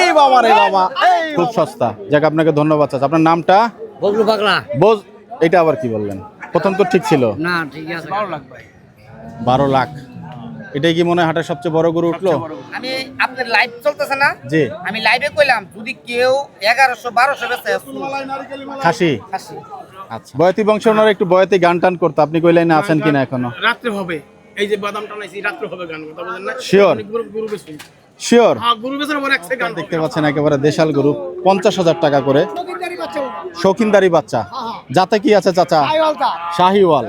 এই বাবা রে বাবা, খুব সস্তা। যাক, আপনাকে ধন্যবাদ চাচা। আপনার নামটা? বগলু পাগলা। এটা আবার কি বললেন? প্রথম তো ঠিক ছিল। না ঠিক আছে 12 লাখ ভাই। 12 লাখ। এটাই কি মনে হয় হাটের সবচেয়ে বড় গরু উঠলো? আমি আপনার লাইভ চলতেছে না? জি। আমি লাইভে কইলাম যদি কেউ 1100-1200 বেচে খাসি। আচ্ছা, বয়তি বংশ ওনারা একটু বয়তি গান টান করতে, আপনি কই লাইনে আছেন কিনা এখনো? রাত্রে হবে, এই যে বাদাম টানাইছি রাত্রে হবে গান, কথা বলেন না? শিওর গরু বেশি। শিওর। হ্যাঁ, গরু বেচার পরে এক সেকেন্ড দেখতে পাচ্ছেন একেবারে দেশাল গরু, 50,000 টাকা করে। শৌখিনদারি বাচ্চা। যাতে কি আছে চাচা? শাহিওয়াল।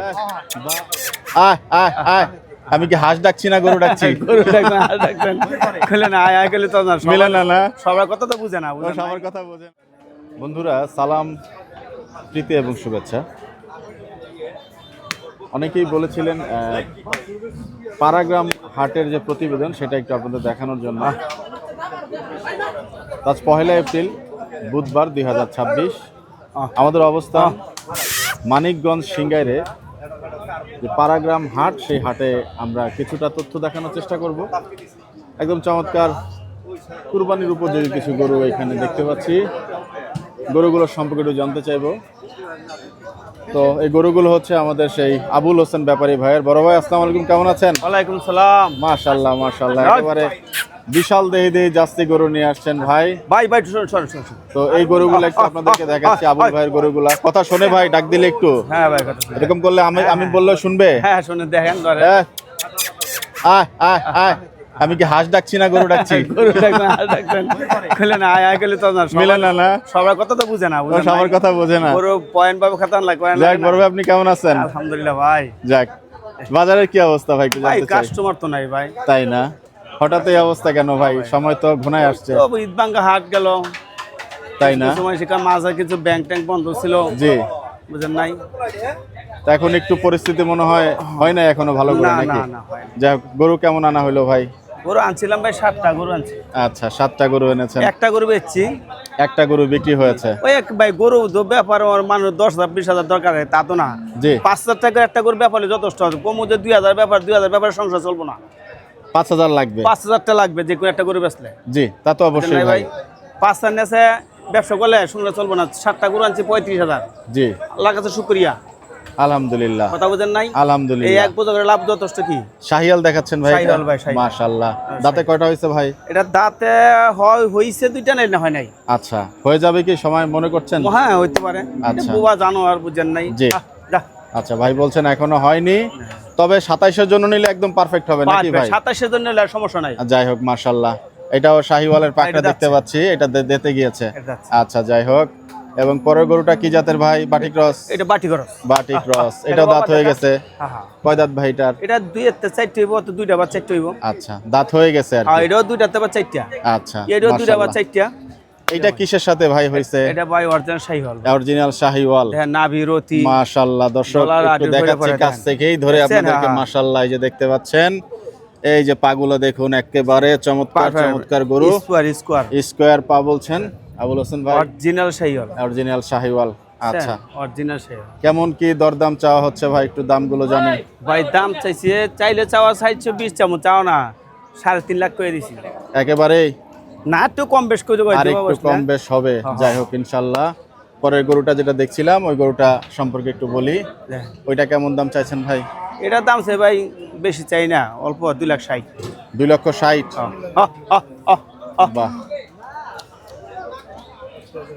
আয় আয় আয়, আমি কি হাঁস ডাকছি না গরু ডাকছি? গরু ডাকবেন, হাঁস ডাকবেন, খেলে না আয় খেলে তো না, মিলে না না, সবার কথা তো বুঝে না। সবার কথা বোঝেন। বন্ধুরা, সালাম, প্রীতি এবং শুভেচ্ছা। অনেকেই বলেছিলেন পারাগ্রাম হাটের যে প্রতিবেদন সেটা একটু আপনাদের দেখানোর জন্য। আজ 1 এপ্রিল বুধবার 2026। আমাদের অবস্থান মানিকগঞ্জ সিংগাইরে যে পারাগ্রাম হাট, সেই হাটে আমরা কিছুটা তথ্য দেখানোর চেষ্টা করব। একদম চমৎকার কুরবানির উপযোগী কিছু গরু এখানে দেখতে পাচ্ছি। গরুগুলোর সম্পর্কে একটু জানতে চাইবো। তো এই গরুগুলো হচ্ছে আমাদের সেই আবুল হোসেন ব্যাপারী ভাইয়ের। বড় ভাই, আসসালামু আলাইকুম, কেমন আছেন? ওয়ালাইকুম সালাম। মাশাআল্লাহ মাশাআল্লাহ, একেবারে বিশাল দেহি জাস্তি গরু নিয়ে আসছেন ভাই। ভাই ভাই শোন। তো এই গরুগুলো একটু আপনাদেরকে দেখাচ্ছি, আবুল ভাইয়ের গরুগুলা। কথা শুনে ভাই, ডাক দিলে একটু। হ্যাঁ ভাই, কথা এরকম করলে আমি বললেও শুনবে? হ্যাঁ শুনে দেখেন ধরে। আয় আয় আয়, আমি কি হাঁস ডাকছি না গরু ডাকছি? গরু ডাকবেন, হাঁস ডাকবেন, খেলে না আয় খেলে তো না, মিলে না না, সবার কথা তো বুঝে না। সবার কথা বোঝে না। গরু পয়েন্ট পাবে খাতান লাগে। যাক, বড় ভাই আপনি কেমন আছেন? আলহামদুলিল্লাহ ভাই। যাক, বাজারের কি অবস্থা ভাই একটু ভাই জানতে চাই। কাস্টমার তো নাই ভাই। তাই না? হঠাৎ এই অবস্থা কেন ভাই? সময় তো ঘনায় আসছে। তো ঈদ ভাঙ্গা হাট গেল, তাই না? সময় সেখানে মাঝে কিছু ব্যাংক ট্যাঙ্ক বন্ধ ছিল, জি। বুঝেন নাই। তা এখন একটু পরিস্থিতি মনে হয় না এখনো ভালো করে, না নাকি? না না হয় না। যাই হোক, গরু কেমন আনা হলো ভাই? গরু আনছিলাম ভাই 7টা গরু আনছি। আচ্ছা, 7টা গরু এনেছেন। একটা গরু বেচছি, একটা গরু বিক্রি হয়েছে। ওই এক ভাই গরু ব্যাপার মানুষ 10,000-20,000 দরকার হয়, তা তো না। জি। 5,000 টাকার একটা গরু ব্যাপারে যথেষ্ট আছে। কমু যে 2,000 ব্যাপারে সংসার চলবো না। 5,000 লাগবে। 5,000 টাকা লাগবে যে কোনো একটা গরু বেচলে। জি, তা তো অবশ্যই ভাই। 5,000 নেছে ব্যবসা করলে সংসার চলবো না। 7টা গরু আনছি 35,000। জি, আল্লাহর কাছে শুকরিয়া। আলহামদুলিল্লাহ। কথা বুঝেন নাই? এই আলহামদুলিল্লাহ। এক বছরের লাভ যথেষ্ট। কি শাহিয়াল দেখাচ্ছেন ভাই? শাহিওয়াল ভাই, শাহিওয়াল। মাশাআল্লাহ। দাঁতে কয়টা হয়েছে ভাই? এটা দাঁতে হইছে 2টা, না হয় নাই। আচ্ছা, হয়ে যাবে কি সময় মনে করছেন? হ্যাঁ হইতে পারে। আচ্ছা। বুবা জানো আর বুঝেন নাই। জি। যা আচ্ছা, ভাই বলছেন এখনো হয়নি, তবে 27-এর জন্য নিলে একদম পারফেক্ট হবে নাকি ভাই? 27-এর জন্য সমস্যা নাই। যাই হোক, মাশাআল্লাহ। এটাও শাহিওয়ালের পাকড়া এটা দেখতে যাচ্ছে। পাচ্ছি, এটা দিতে গিয়েছে। এটা যাচ্ছে। আচ্ছা, যাই হোক। এবং পরের গরুটা কি জাতের ভাই? বাটি ক্রস। এটা বাটি খরচ। বাটি ক্রস, এটাও দাঁত হয়ে গেছে। হ্যাঁ হ্যাঁ। কয় দাঁত ভাই এটার? এটা 2-4 হইব, তো 2টা বা 4টা হইব। আচ্ছা, দাঁত হয়ে গেছে আর আর কি। এটাও 2টা বা 4টা। আচ্ছা, এটাও 2টা বা মাশাআল্লাহ। 4টা। এইটা কিসের সাথে ভাই হইছে? এটা ভাই অরিজিনাল শাহিওয়াল। অরিজিনাল শাহিওয়াল। দেখেন নাভি রতি। মাশাআল্লাহ, দর্শক গলার একটু আঁটির দেখাচ্ছি ভরে কাছ দেখেন। থেকেই ধরে দেখছেন? আপনাদেরকে। হ্যাঁ। মাশাআল্লাহ, এই যে দেখতে পাচ্ছেন, এই যে পাগুলো দেখুন, একেবারে চমৎকার চমৎকার গরু। স্কোয়ার স্কোয়ার পা বলছেন আবুল হোসেন ভাই? অরিজিনাল শাহিওয়াল। অরিজিনাল শাহিওয়াল। আচ্ছা, অরিজিনাল শাহিওয়াল। কেমন কি দরদাম চাওয়া হচ্ছে ভাই? একটু দামগুলো জানেন? ভাই দাম চাইলে চাওয়া 420, চাও না 3.5 লাখ করে দিছি। একেবারেই না, একটু কম বেশ করে আর একটু কম বেশ হবে। যাই হোক, ইনশাল্লাহ। পরের গরুটা যেটা দেখছিলাম, ওই গরুটা সম্পর্কে একটু বলি। ওইটা কেমন দাম চাইছেন ভাই? এটা দাম চাই ভাই বেশি চাই না, অল্প 2,60,000। 2,60,000। বাহ।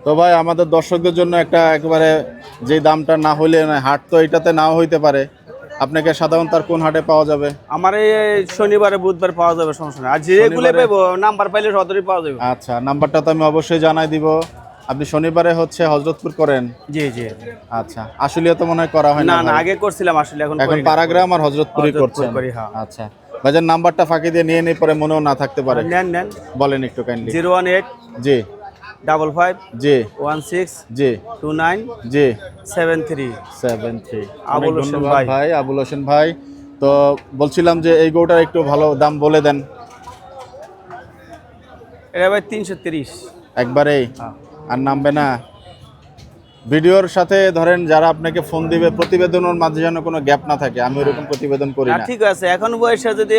তো ভাই, আমাদের দর্শকদের জন্য একটা একেবারে যে দামটা না হইলে না, হাট তো এটাতে নাও হইতে পারে, আপনাকে সাধারণত আর কোন হাটে পাওয়া যাবে? আমার এই শনিবারে বুধবার পাওয়া যাবে, সমস্যা নাই। আর যেগুলো পাবো নাম্বার পাইলে সদরই পাওয়া যাবে। আচ্ছা, নাম্বারটা তো আমি অবশ্যই জানাই দিব। আপনি শনিবারে হচ্ছে হযরতপুর করেন? জি জি। আচ্ছা, আসলে তো মনে হয় করা হয় না না না, ভাই? আগে করছিলাম আসলে, এখন এখন পারাগ্রাম আর হযরতপুরই করছেন? করি, হ্যাঁ। আচ্ছা, ভাইজান নাম্বারটা ফাঁকি দিয়ে নিয়ে নেই, পরে মনেও না থাকতে পারে। নেন। বলেন একটু কাইন্ডলি। 018 জি 55 জি 16 জি 29 জি 73। 73। আবুল হোসেন ভাই। আবুল হোসেন ভাই। তো বলছিলাম যে এই গরুটার একটু ভালো দাম বলে দেন। এটা ভাই 330 একবারেই আর নামবে না? ভিডিওর সাথে ধরেন যারা আপনাকে ফোন দিবে, প্রতিবেদনের মাঝে যেন কোনো গ্যাপ না থাকে। আমি ওরকম প্রতিবেদন করি না। ঠিক আছে, এখন বয়সে যদি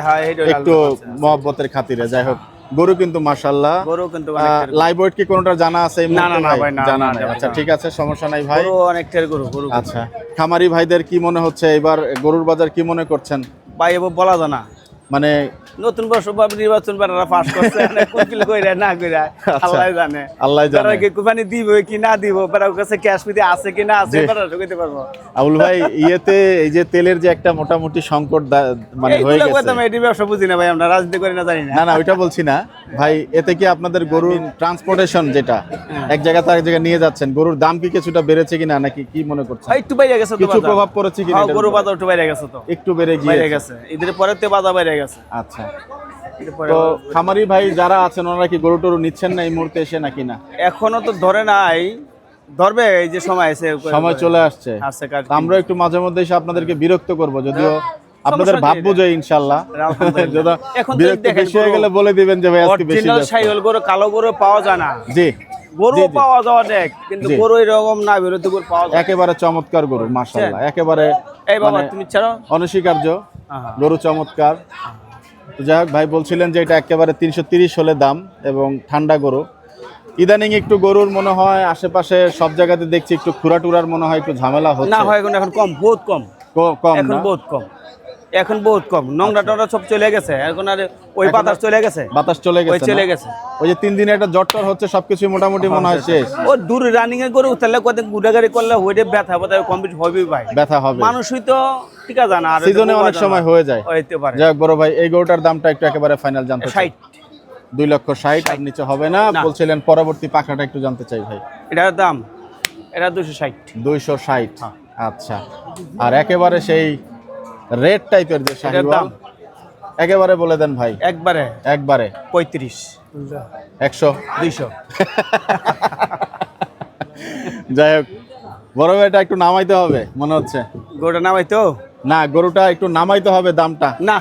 হয় এইটা একটু মহব্বতের খাতিরে। যাই হোক, গরু কিন্তু মাশাআল্লাহ। গরু কিন্তু অনেকটার লাইভ ওয়েট কি কোনটা জানা আছে এই না, মুহূর্তে না, ভাই? ভাই, না, জানা না, নাই। না, আচ্ছা না। ঠিক আছে, সমস্যা নাই ভাই। গরু অনেকটার গরু আচ্ছা, খামারি ভাইদের কি মনে হচ্ছে এবার গরুর বাজার কি মনে করছেন? ভাই এবার বলা যায় না, মানে নতুন বর্ষ বা নির্বাচন বেটারা পাস করছে কোকিল কইরা না কইরা আল্লাহ জানে। আল্লাহ জানে। বেটারা কি কুরবানি দিব কি না দিব, বেটার কাছে ক্যাশ মিতে আছে কি না আছে, বেটারা কইতে পারবো। আবুল ভাই, ইয়েতে এই যে তেলের যে একটা মোটামুটি সংকট মানে হয়ে এইগুলো গেছে। কইতাম, এটি ব্যবসা বুঝি না ভাই, আমরা রাজনীতি করি না, জানি না। না না, ওইটা বলছি না ভাই। এতে কি আপনাদের গরুর ট্রান্সপোর্টেশন যেটা এক জায়গা থেকে এক জায়গায় নিয়ে যাচ্ছেন, গরুর দাম কি কিছুটা বেড়েছে কিনা, নাকি কি মনে করছেন? ভাই একটু বাইরে গেছে তো কিছু বাজার। প্রভাব পড়েছে কিনা হ্যাঁ, এটার গরু উপরে? বাজার একটু বাইরে গেছে তো, একটু বেড়ে বাইরে গিয়েছে। গেছে, ঈদের পরে তো বাজার বাইরে গেছে। আচ্ছা, ঈদের পরে তো খামারি ভাই যারা আছেন ওনারা কি গরু টরু নিচ্ছেন না এই মুহূর্তে এসে নাকি না? এখনো তো ধরে নাই, ধরবে এই যে সময় এসে সময় চলে আসছে। আসছে কাজ। তো আমরা একটু মাঝে মধ্যে এসে আপনাদেরকে বিরক্ত করব, যদিও আপনাদের সমস্যা ভাব নেই। বুঝে ইনশাআল্লাহ। আলহামদুলিল্লাহ। যদি এখন তো বিরক্ত দেখেন বেশি হয়ে গরু- গেলে বলে দিবেন যে ভাই আজকে বেশি অরিজিনাল ব্যস্ত। সাইহল গরু, কালো গরু পাওয়া যায় না। জি, গরু জি, জি। পাওয়া যাওয়া দেখ, কিন্তু জি। গরু এরকম না, বিরোধী গরু পাওয়া যায়। একেবারে চমৎকার গরু মাশাআল্লাহ, একেবারে এই বাবা মানে তুমি ছাড়ো। অনস্বীকার্য আহা। গরু, চমৎকার। তো যাই হোক, ভাই বলছিলেন যে এটা একেবারে 330 হলে দাম এবং ঠান্ডা গরু। ইদানিং একটু গরুর মনে হয় আশেপাশে সব জায়গাতে দেখছি একটু খুরাটুরার মনে হয় একটু ঝামেলা না হচ্ছে। হয় এখন কম, বহুত কম, কম এখন না? বহুত কম, এখন বহুত কম। নোংরা টোংরা সব চলে গেছে, এখন আর ওই এখন বাতাস চলে গেছে, বাতাস চলে ওই গেছে চলে না? গেছে। ওই যে 3 দিনে একটা জট্টর হচ্ছে, সবকিছু মোটামুটি মনে হয় শেষ। ও দূর রানিং এর গরু তাহলে কত গুড়াগাড়ি করলে ওইটা ব্যথা ব্যথা কমপ্লিট হবেই ভাই। ব্যথা হবে, মানুষই তো ঠিক আছে না, আর সিজনে অনেক সময় হয়ে যায়। হইতে পারে। যাই হোক বড় ভাই, এই গরুটার দামটা একটু একেবারে ফাইনাল জানতে চাই। 60, 2,60,000 আর নিচে হবে না না। বলছিলেন। পরবর্তী পাখাটা একটু জানতে চাই ভাই। এটার দাম এটা 260। 260। আচ্ছা, আর একেবারে সেই রেড টাইপের যে শাহিওয়াল, দাম? একেবারে বলে দেন ভাই, একবারে একবারে 35, 100, 200। যাই হোক বড় ভাই, এটা একটু নামাইতে হবে মনে হচ্ছে। গরুটা নামাই তো না, গরুটা একটু নামাইতে হবে দামটা। না,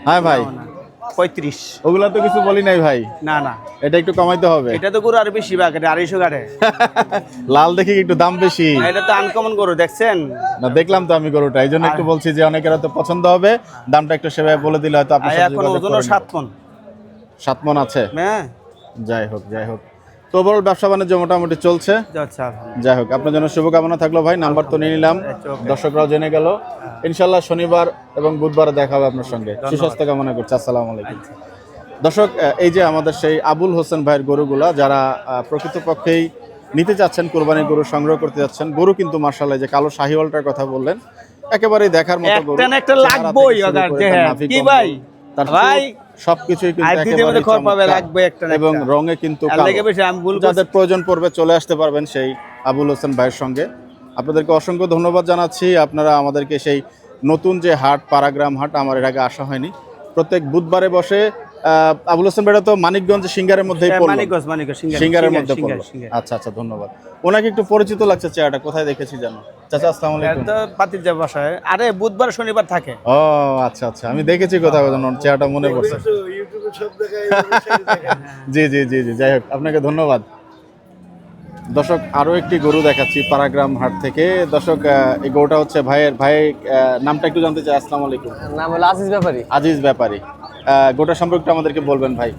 হ্যাঁ ভাই, 35। ওগুলা তো কিছু বলি নাই ভাই, না না, এটা একটু কমাইতে হবে। এটা তো গরু আর বেশি বাঘ, 250 গাড়ে। লাল দেখি একটু দাম বেশি। এটা তো আনকমন গরু, দেখছেন? না, দেখলাম তো আমি গরুটা, এই জন্য একটু বলছি যে অনেকের হয়তো পছন্দ হবে, দামটা একটু সেভাবে বলে দিলে হয়তো আপনার সাথে এখন যোগাযোগ ওজন করে নিবে। 7 মণ। 7 মণ আছে। হ্যাঁ, যাই হোক, যাই হোক, তো বড় ব্যবসা বাণিজ্য মোটামুটি চলছে। আচ্ছা। যাই হোক, আপনার জন্য শুভকামনা থাকলো ভাই। নাম্বার তো নিয়ে নিলাম, দর্শকরাও জেনে গেল। ইনশাল্লাহ শনিবার এবং বুধবারে দেখা হবে আপনার সঙ্গে। সুস্বাস্থ্য কামনা করছি। আসসালামু আলাইকুম। দর্শক, এই যে আমাদের সেই আবুল হোসেন ভাইয়ের গরুগুলা, যারা প্রকৃতপক্ষেই নিতে চাচ্ছেন, কোরবানির গরু সংগ্রহ করতে যাচ্ছেন, গরু কিন্তু মাশাআল্লাহ যে কালো শাহিওয়ালটার কথা বললেন, একেবারেই দেখার মতো গরু। একটা না একটা চেহারা লাগবেই থেকে শুরু ওদের, করে যে তার হ্যাঁ, নাভি কি কম্বল, ভাই? তার ভাই, সবকিছুই কিন্তু আর দুধের একেবারে মধ্যে খড় পাবে, লাগবে একটা না এবং একটা। রঙে কিন্তু আর কালো। লেগে বেশি আমি ভুল যাদের প্রয়োজন পড়বে চলে আসতে পারবেন সেই আবুল হোসেন ভাইয়ের সঙ্গে। আপনাদেরকে অসংখ্য ধন্যবাদ জানাচ্ছি। আপনারা আমাদেরকে সেই নতুন যে হাট, পারাগ্রাম হাট, আমার এর আগে আসা হয়নি, প্রত্যেক বুধবারে বসে। আবুল হোসেন ভাইরা তো মানিকগঞ্জ সিঙ্গারের মধ্যেই পড়লো, মানিকগঞ্জ সিঙ্গারের মধ্যে পড়লো। আচ্ছা আচ্ছা, ধন্যবাদ। ওনাকে একটু পরিচিত লাগছে চেহারাটা, কোথায় দেখেছি জানো? চাচা আসসালামু আলাইকুম। পাতির যা বাসায়, আরে বুধবার শনিবার থাকে। ও আচ্ছা আচ্ছা, আমি দেখেছি কোথাও যেন, চেহারাটা মনে পড়ছে। জি জি জি জি, যাই হোক, আপনাকে ধন্যবাদ। দর্শক, আরো একটি গরু দেখাচ্ছি পারাগ্রাম হাট থেকে। দর্শক, এই গরুটা হচ্ছে ভাইয়ের নামটা একটু জানতে চাই। আসসালামু আলাইকুম। নাম হলো আজিজ ব্যাপারী। আজিজ ব্যাপারী। গরুটা সম্পর্কে আমাদেরকে বলবেন ভাই।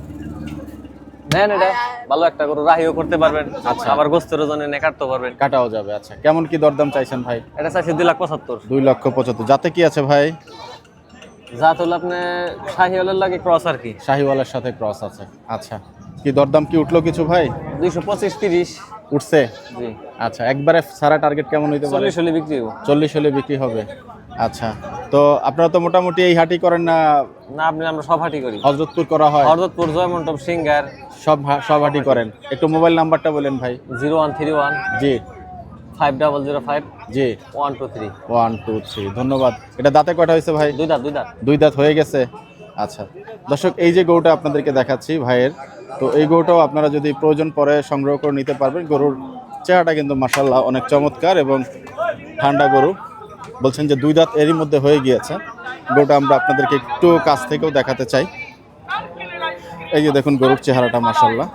নেন, এটা ভালো একটা গরু, রাহিও করতে পারবেন, আচ্ছা। আবার গোস্তের ওজনে কাটতে পারবেন। কাটাও যাবে। আচ্ছা, কেমন কি দরদাম চাইছেন ভাই? এটা চাইছি 2,75,000। 2,75,000। যাতে কি আছে ভাই? জাত হলো আপনি শাহিওয়ালের লাগে ক্রস আর কি, শাহিওয়ালের সাথে ক্রস আছে। আচ্ছা, কি দরদাম কি উঠলো কিছু ভাই? 225-30 উঠছে। জি। আচ্ছা, একবারে সারা টার্গেট কেমন হইতে পারে? 40 হলে বিক্রি হবো। 40 হলে বিক্রি হবে। আচ্ছা, তো আপনারা তো মোটামুটি এই হাটই করেন না? না, আমরা সব হাটি করি। হযরতপুর করা হয়? হরদতপুর, জয়মন্টপ, সিঙ্গার, সব হাটই করেন। একটু মোবাইল নাম্বারটা বলেন ভাই। 0131 জি 5005 জি 123। 1 2 3। ধন্যবাদ। এটা দাঁতে কয়টা হয়েছে ভাই? দুই দাঁত। দুই দাঁত হয়ে গেছে। আচ্ছা দর্শক, এই যে গরুটা আপনাদেরকে দেখাচ্ছি ভাইয়ের, তো এই গরুটাও আপনারা যদি প্রয়োজন পড়ে সংগ্রহ করে নিতে পারবেন। গরুর চেহারাটা কিন্তু মাশাআল্লাহ অনেক চমৎকার এবং ঠান্ডা গরু। বলছেন যে দুই দাঁত এরই মধ্যে হয়ে গিয়েছে। গরুটা আমরা আপনাদেরকে একটু কাছ থেকেও দেখাতে চাই। এই যে দেখুন গরুর চেহারাটা মাশাআল্লাহ,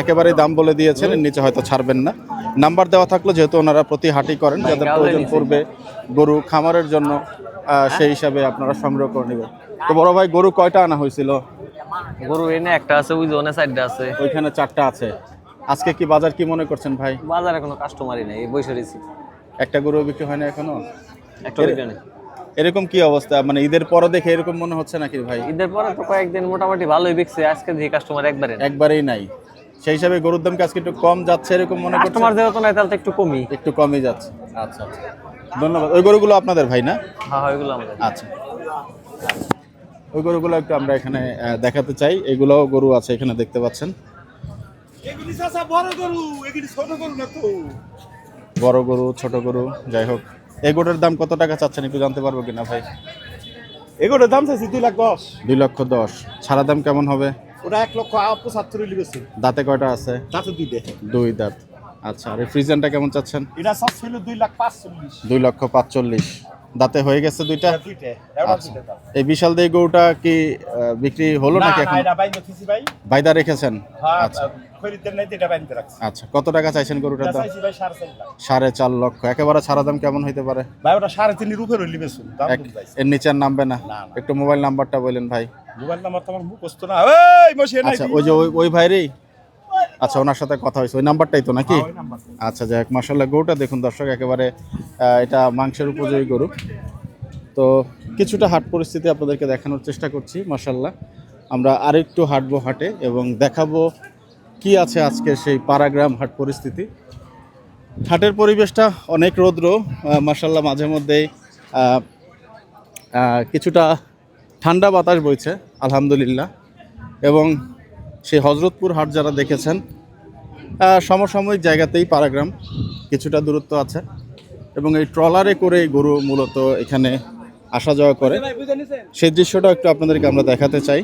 একেবারে দাম বলে দিয়েছেন, এর নিচে হয়তো ছাড়বেন না। নাম্বার দেওয়া থাকলো, যেহেতু ওনারা প্রতি হাটই করেন, যাদের প্রয়োজন পড়বে গরু খামারের জন্য সেই হিসাবে আপনারা সংগ্রহ করে নেবেন। তো বড় ভাই গরু কয়টা আনা হয়েছিল? গরু এনে একটা আছে, ওই জোনে সাইডটা আছে। ওইখানে 4টা আছে। আজকে কি বাজার কি মনে করছেন ভাই? বাজারে কোনো কাস্টমারই নেই, এই বসে রয়েছি। একটা গরু বিক্রি হয় না এখনো? একটা বিক্রি নেই। এরকম কি অবস্থা, মানে ঈদের পরে দেখে এরকম মনে হচ্ছে নাকি ভাই? ঈদের পরে তো কয়েকদিন মোটামুটি ভালোই বিকছে, আজকে যে কাস্টমার একবারেই নাই, সেই হিসাবে গরুর দাম কি আজকে একটু কম যাচ্ছে এরকম মনে করছেন? কাস্টমার যেহেতু নাই তাহলে তো একটু কমই। একটু কমই যাচ্ছে। আচ্ছা আচ্ছা, ধন্যবাদ। ওই গরুগুলো আপনাদের ভাই না? হ্যাঁ ওইগুলো আমাদের। আচ্ছা, ওই গরুগুলো একটু আমরা এখানে দেখাতে চাই। এগুলো গরু আছে এখানে দেখতে পাচ্ছেন, বড় গরু ছোট গরু যাই হোক। এই গরুর দাম কত টাকা চাচ্ছেন একটু জানতে পারবো কিনা ভাই? এগুলোর দাম চাইছি 2,10,000। 2,10,000। ছাড়া দাম কেমন হবে? ওটা 1,75,000 লিখেছে। দাঁতে কয়টা আছে? তাতে 2 দুই দাঁত। আচ্ছা, আর ফ্রিজেনটা কেমন চাচ্ছেন? এটা চাচ্ছিল 2,45,000। 2,45,000। দাঁতে হয়ে গেছে দুইটা? দুইটা। আচ্ছা, এই বিশাল দেই গরুটা কি বিক্রি হলো নাকি এখন? এটা বাইন্দা থিছি ভাই। বাইদা রেখেছেন? হ্যাঁ, আচ্ছা খরিদ্দার নাই, এটা বাইন্দা রাখছি। আচ্ছা, কত টাকা চাইছেন গরুটার দাম? চাইছি ভাই 4.5 লাখ। 4.5 লক্ষ। একেবারে ছাড়া দাম কেমন হইতে পারে ভাই ওটা 3.5 এর উপরে হইলি বেশি দাম কম চাইছি। এর নিচে আর নামবে না? না। একটু মোবাইল নাম্বারটা বলেন ভাই। মোবাইল নাম্বার তো আমার মুখস্থ না। এই মশে নাই। আচ্ছা, ওই যে ওই ভাইরই? আচ্ছা, ওনার সাথে কথা হয়েছে, ওই নাম্বারটাই তো নাকি? আচ্ছা, যাই হোক, মাশাআল্লাহ গরুটা দেখুন দর্শক, একেবারে এটা মাংসের উপযোগী গরু। তো কিছুটা হাট পরিস্থিতি আপনাদেরকে দেখানোর চেষ্টা করছি। মাশাআল্লাহ আমরা আরেকটু হাঁটবো হাটে এবং দেখাবো কি আছে আজকে সেই পাড়াগ্রাম হাট পরিস্থিতি। হাটের পরিবেশটা অনেক রৌদ্র, মাশাআল্লাহ মাঝে মধ্যেই কিছুটা ঠান্ডা বাতাস বইছে আলহামদুলিল্লাহ। এবং সেই হজরতপুর হাট যারা দেখেছেন, সমসাময়িক জায়গাতেই পাড়াগ্রাম, কিছুটা দূরত্ব আছে এবং এই ট্রলারে করে গরু মূলত এখানে আসা যাওয়া করে। সেই দৃশ্যটা একটু আপনাদেরকে আমরা দেখাতে চাই।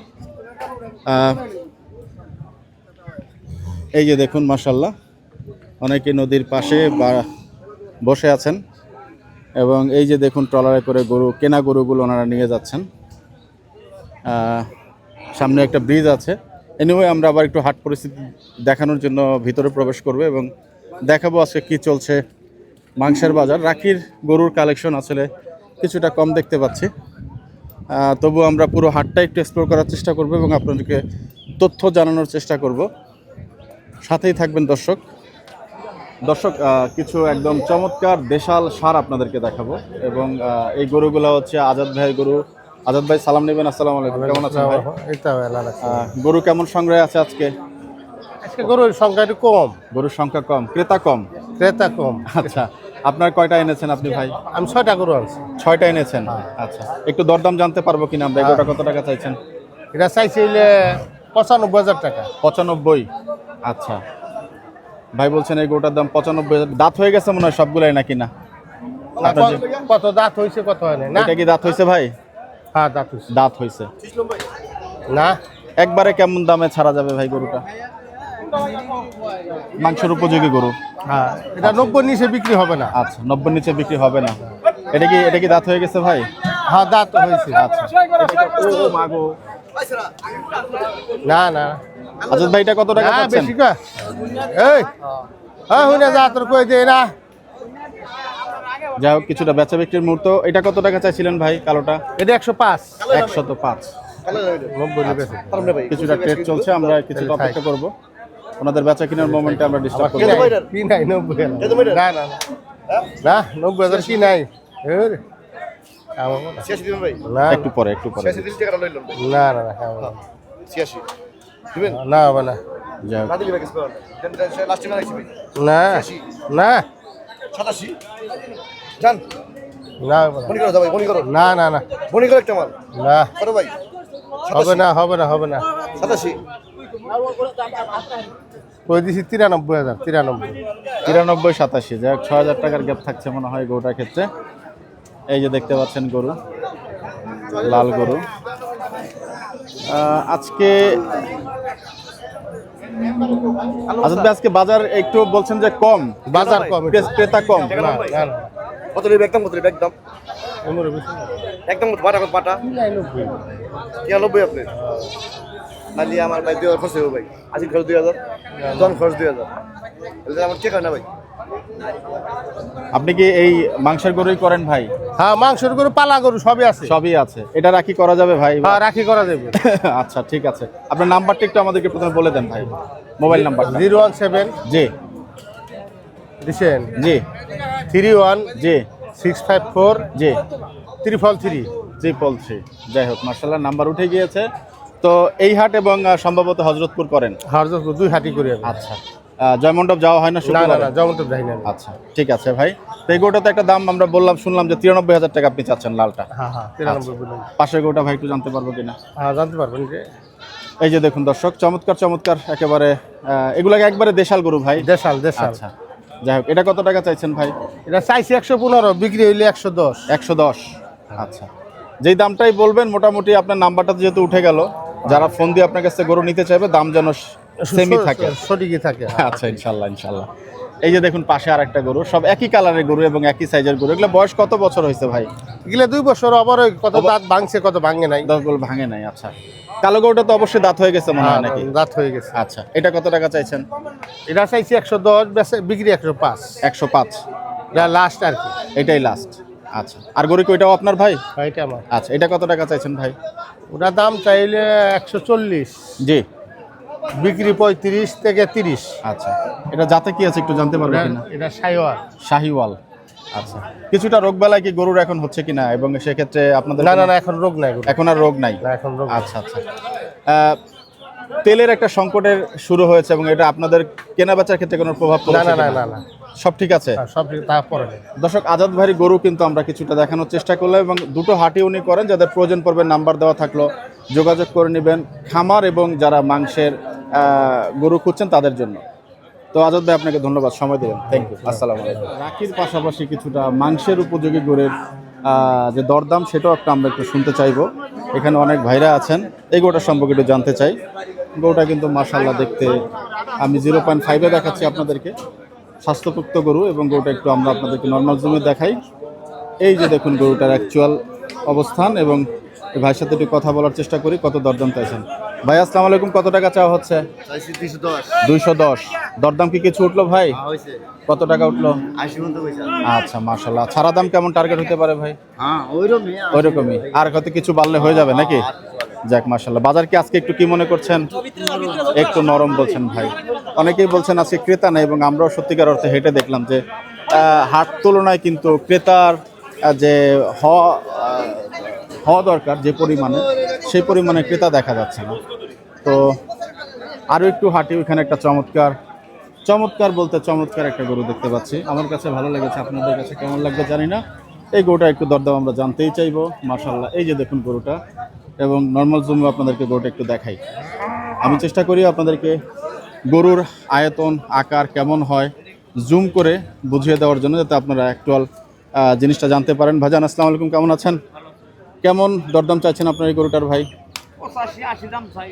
এই যে দেখুন মাশাআল্লাহ, অনেকে নদীর পাশে বসে আছেন এবং এই যে দেখুন ট্রলারে করে গরু, কেনা গরুগুলো ওনারা নিয়ে যাচ্ছেন। সামনে একটা ব্রিজ আছে। এনিওয়ে আমরা আবার একটু হাট পরিস্থিতি দেখানোর জন্য ভিতরে প্রবেশ করব এবং দেখাবো আজকে কি চলছে মাংসের বাজার। রাখির গরুর কালেকশন আসলে কিছুটা কম দেখতে পাচ্ছি, তবু আমরা পুরো হাটটা একটু এক্সপ্লোর করার চেষ্টা করব এবং আপনাদেরকে তথ্য জানানোর চেষ্টা করব। সাথেই থাকবেন দর্শক। কিছু একদম চমৎকার দেশাল সার আপনাদেরকে দেখাবো এবং এই গরুগুলো হচ্ছে আজাদ ভাইয়ের গরু। আজাদ ভাই সালাম নেবেন। আসসালামু আলাইকুম, কেমন আছেন ভাই? গরু কেমন সংগ্রহে আছে আজকে? আজকে গরুর সংখ্যা একটু কম। গরুর সংখ্যা কম, ক্রেতা কম? ক্রেতা কম। আচ্ছা, আপনার কয়টা এনেছেন আপনি ভাই? আমি 6টা গরু আনছি। 6টা এনেছেন? আচ্ছা, একটু দরদাম জানতে পারবো কিনা আমরা? এগুলোটা কত টাকা চাইছেন? এটা চাইছিলে 95,000 টাকা। 95? আচ্ছা, ভাই বলছেন এই গরুটার দাম 95,000। দাঁত হয়ে গেছে মনে হয় সবগুলাই নাকি না? কত দাঁত হয়েছে কত হয় না? এটা কি দাঁত হয়েছে ভাই? হ্যাঁ দাঁত হয়েছে। দাঁত হয়েছে না একবারে কেমন দামে ছাড়া যাবে ভাই গরুটা? মাংসের উপযোগী গরু। হ্যাঁ, এটা 90 নিচে বিক্রি হবে না। আচ্ছা, 90 নিচে বিক্রি হবে না। এটা কি দাঁত হয়ে গেছে ভাই? হ্যাঁ দাঁত হয়েছে। আচ্ছা, ও মাগো। না না আজাদ ভাই এটা কত টাকা না, পাচ্ছেন? বেশি কয়। এই হ্যাঁ হুনে যা তোর কই দে না। যাই হোক, কিছুটা বেচা বিক্রির মুহূর্ত। এটা কত টাকা চাইছিলেন ভাই কালোটা? এটা 105। 105। 90 বেশি। কিছুটা ট্রেড চলছে, আমরা কিছুটা অপেক্ষা করব। ওনাদের বেচা কেনার মোমেন্টে আমরা ডিস্টার্ব করব। কি নাই 90। না না না 90,000 কি নাই। না একটু পরে না না না হবে না। যাই হোক, না না জান না হবে না। মনি করো ভাই, মনি করো, না না না মনি করো একটা মাল না করো ভাই। হবে না হবে না হবে না। 87 কই দিছি 93,000। 93। 93, 87। যাই হোক, 6,000 টাকার গ্যাপ থাকছে মনে হয় গরুটার ক্ষেত্রে। এই যে দেখতে পাচ্ছেন গরু, লাল গরু। আজকে আজকে বাজার একটু বলছেন যে কম, বাজার কম, ক্রেতা কম। না না না কত লিবে একদম, কত লিবে একদম, এমরে বেশি একদম বাটা কত বাটা 93 আপনি খালি আমার ভাই 2000 খরচ হবে ভাই। আজি খরচ 2000, জন খরচ 2000, এটা আমার চেক হয় না ভাই। আপনি কি এই মাংসের গরুই করেন ভাই? হ্যাঁ, মাংসের গরু, পালা গরু সবই আছে। সবই আছে। এটা রাখি করা যাবে ভাই? হ্যাঁ, রাখি করা যাবে। আচ্ছা, ঠিক আছে। আপনার নাম্বারটা একটু আমাদেরকে প্রথমে বলে দেন ভাই, মোবাইল নাম্বার। 017 জি দিছেন জি 31 জি 654 জি 333। 333। যাই হোক, মার্শাল্লাহ, নাম্বার উঠে গিয়েছে। তো এই হাট এবং সম্ভবত হজরতপুর করেন? হরজতপুর 2 হাটি করে আমি। আচ্ছা, জয়মণ্ডপ যাওয়া হয় না না না শুক্রবারে? না, জমন্ত যাই না আমি। আচ্ছা, ঠিক আছে ভাই। তো এই গরুটা তো একটা দাম আমরা বললাম, শুনলাম যে 93,000 টাকা আপনি চাচ্ছেন, লালটা। হ্যাঁ হ্যাঁ, 93 বলুন। পাশের গরুটা ভাই একটু জানতে পারবো কিনা? হ্যাঁ, জানতে পারবেন যে এই যে দেখুন দর্শক, চমৎকার চমৎকার একেবারে, এগুলাকে একবারে দেশাল গরু ভাই। দেশাল দেশাল। আচ্ছা, যাই হোক, এটা কত টাকা চাইছেন ভাই? এটা চাইছি 115, বিক্রি হইলে 110। 110। আচ্ছা, যেই দামটাই বলবেন, মোটামুটি আপনার নাম্বারটা যেহেতু উঠে গেল, যারা ফোন দিয়ে আপনার কাছে গরু নিতে চাইবে, দাম যেন সেমই থাকে। সঠিকই থাকে। আচ্ছা, ইনশাল্লাহ ইনশাল্লাহ। এই যে দেখুন পাশে আর একটা গরু, সব একই কালারের গরু এবং একই সাইজের গরু। এগুলো বয়স কত বছর হয়েছে ভাই? এগুলো 2 বছর আবার, কত দাঁত ভাঙছে, কত ভাঙে নাই। দাঁতগুলো ভাঙে নাই। আচ্ছা, কালো গরুটা তো অবশ্যই দাঁত হয়ে গেছে মনে হয় নাকি? দাঁত হয়ে গেছে। আচ্ছা, এটা কত টাকা চাইছেন? এটা চাইছি 110, বিক্রি 105। 105। এটা লাস্ট আর কি। এটাই লাস্ট। আচ্ছা, আর গরু কি ওইটাও আপনার ভাই? হ্যাঁ, এটা আমার। আচ্ছা, এটা কত টাকা চাইছেন ভাই? ওটা দাম চাইলে 140, জি। বিক্রি 35 থেকে 30। আচ্ছা, এটা যাতে কি আছে একটু জানতে পারবো কিনা? এটা সাইওয়াল। শাহিওয়াল। আচ্ছা, কিছুটা রোগ বালাই কি গরুর এখন হচ্ছে কিনা, এবং সেক্ষেত্রে আপনাদের না না না, এখন রোগ নাই। এখন আর রোগ নাই? না, এখন রোগ। আচ্ছা আচ্ছা। তেলের একটা সংকটের শুরু হয়েছে, এবং এটা আপনাদের কেনা বেচার ক্ষেত্রে কোনো প্রভাব না পড়েছে না না কিনা? না না, সব ঠিক আছে? সব ঠিক, তা পরে নেই। দর্শক, আজাদ ভাইয়ের গরু কিন্তু আমরা কিছুটা দেখানোর চেষ্টা করলাম, এবং দুটো হাটই উনি করেন। যাদের প্রয়োজন পড়বে নাম্বার দেওয়া থাকলো, যোগাযোগ করে নেবেন, খামার এবং যারা মাংসের গরু খুঁজছেন তাদের জন্য। তো আজাদ ভাই, আপনাকে ধন্যবাদ, সময় দিলেন। Thank you. আসসালামু আলাইকুম। রাখির পাশাপাশি কিছুটা মাংসের উপযোগী গরুর যে দরদাম, সেটাও একটা আমরা একটু শুনতে চাইবো। এখানে অনেক ভাইরা আছেন, এই গরুটার সম্পর্কে একটু জানতে চাই। গরুটা কিন্তু মাশাআল্লাহ দেখতে, আমি 0.5-এ দেখাচ্ছি আপনাদেরকে, স্বাস্থ্যপুক্ত গরু, এবং গরুটা একটু আমরা আপনাদেরকে নর্মাল জুমে দেখাই। এই যে দেখুন গরুটার অ্যাকচুয়াল অবস্থান, এবং এই ভাইয়ের সাথে একটু কথা বলার চেষ্টা করি। কত দরদাম চাইছেন ভাই? আসসালামু আলাইকুম। কত টাকা চাওয়া হচ্ছে? 210। দরদাম কি কিছু উঠলো ভাই? কত টাকা উঠলো? 80। আচ্ছা, মাশাআল্লাহ। ছাড়া দাম কেমন টার্গেট হতে পারে ভাই? ওইরকমই, আর কত কিছু বাড়লে হয়ে যাবে নাকি? যাক, মাশাআল্লাহ। বাজার কি আজকে একটু কি মনে করছেন? একটু নরম বলছেন ভাই। অনেকেই বলছেন আজকে ক্রেতা নেই, এবং আমরাও সত্যিকার অর্থে হেঁটে দেখলাম যে হাট তুলনায় কিন্তু ক্রেতার যে হওয়া দরকার যে পরিমাণে, সেই পরিমাণে ক্রেতা দেখা যাচ্ছে না। তো আরও একটু হাঁটি, ওইখানে একটা চমৎকার বলতে চমৎকার একটা গরু দেখতে পাচ্ছি। আমার কাছে ভালো লেগেছে, আপনাদের কাছে কেমন লাগবে জানি না। এই গরুটা একটু দরদাম আমরা জানতেই চাইবো। মাশাআল্লাহ, এই যে দেখুন গরুটা, এবং নর্মাল জুমে আপনাদেরকে গরুটা একটু দেখাই। আমি চেষ্টা করি আপনাদেরকে গরুর আয়তন, আকার কেমন হয় জুম করে বুঝিয়ে দেওয়ার জন্য, যাতে আপনারা অ্যাকচুয়াল জিনিসটা জানতে পারেন। ভাইজান, আসসালামু আলাইকুম, কেমন আছেন? কেমন দরদাম চাইছেন আপনার এই গরুটার ভাই? 85-80 দাম চাই।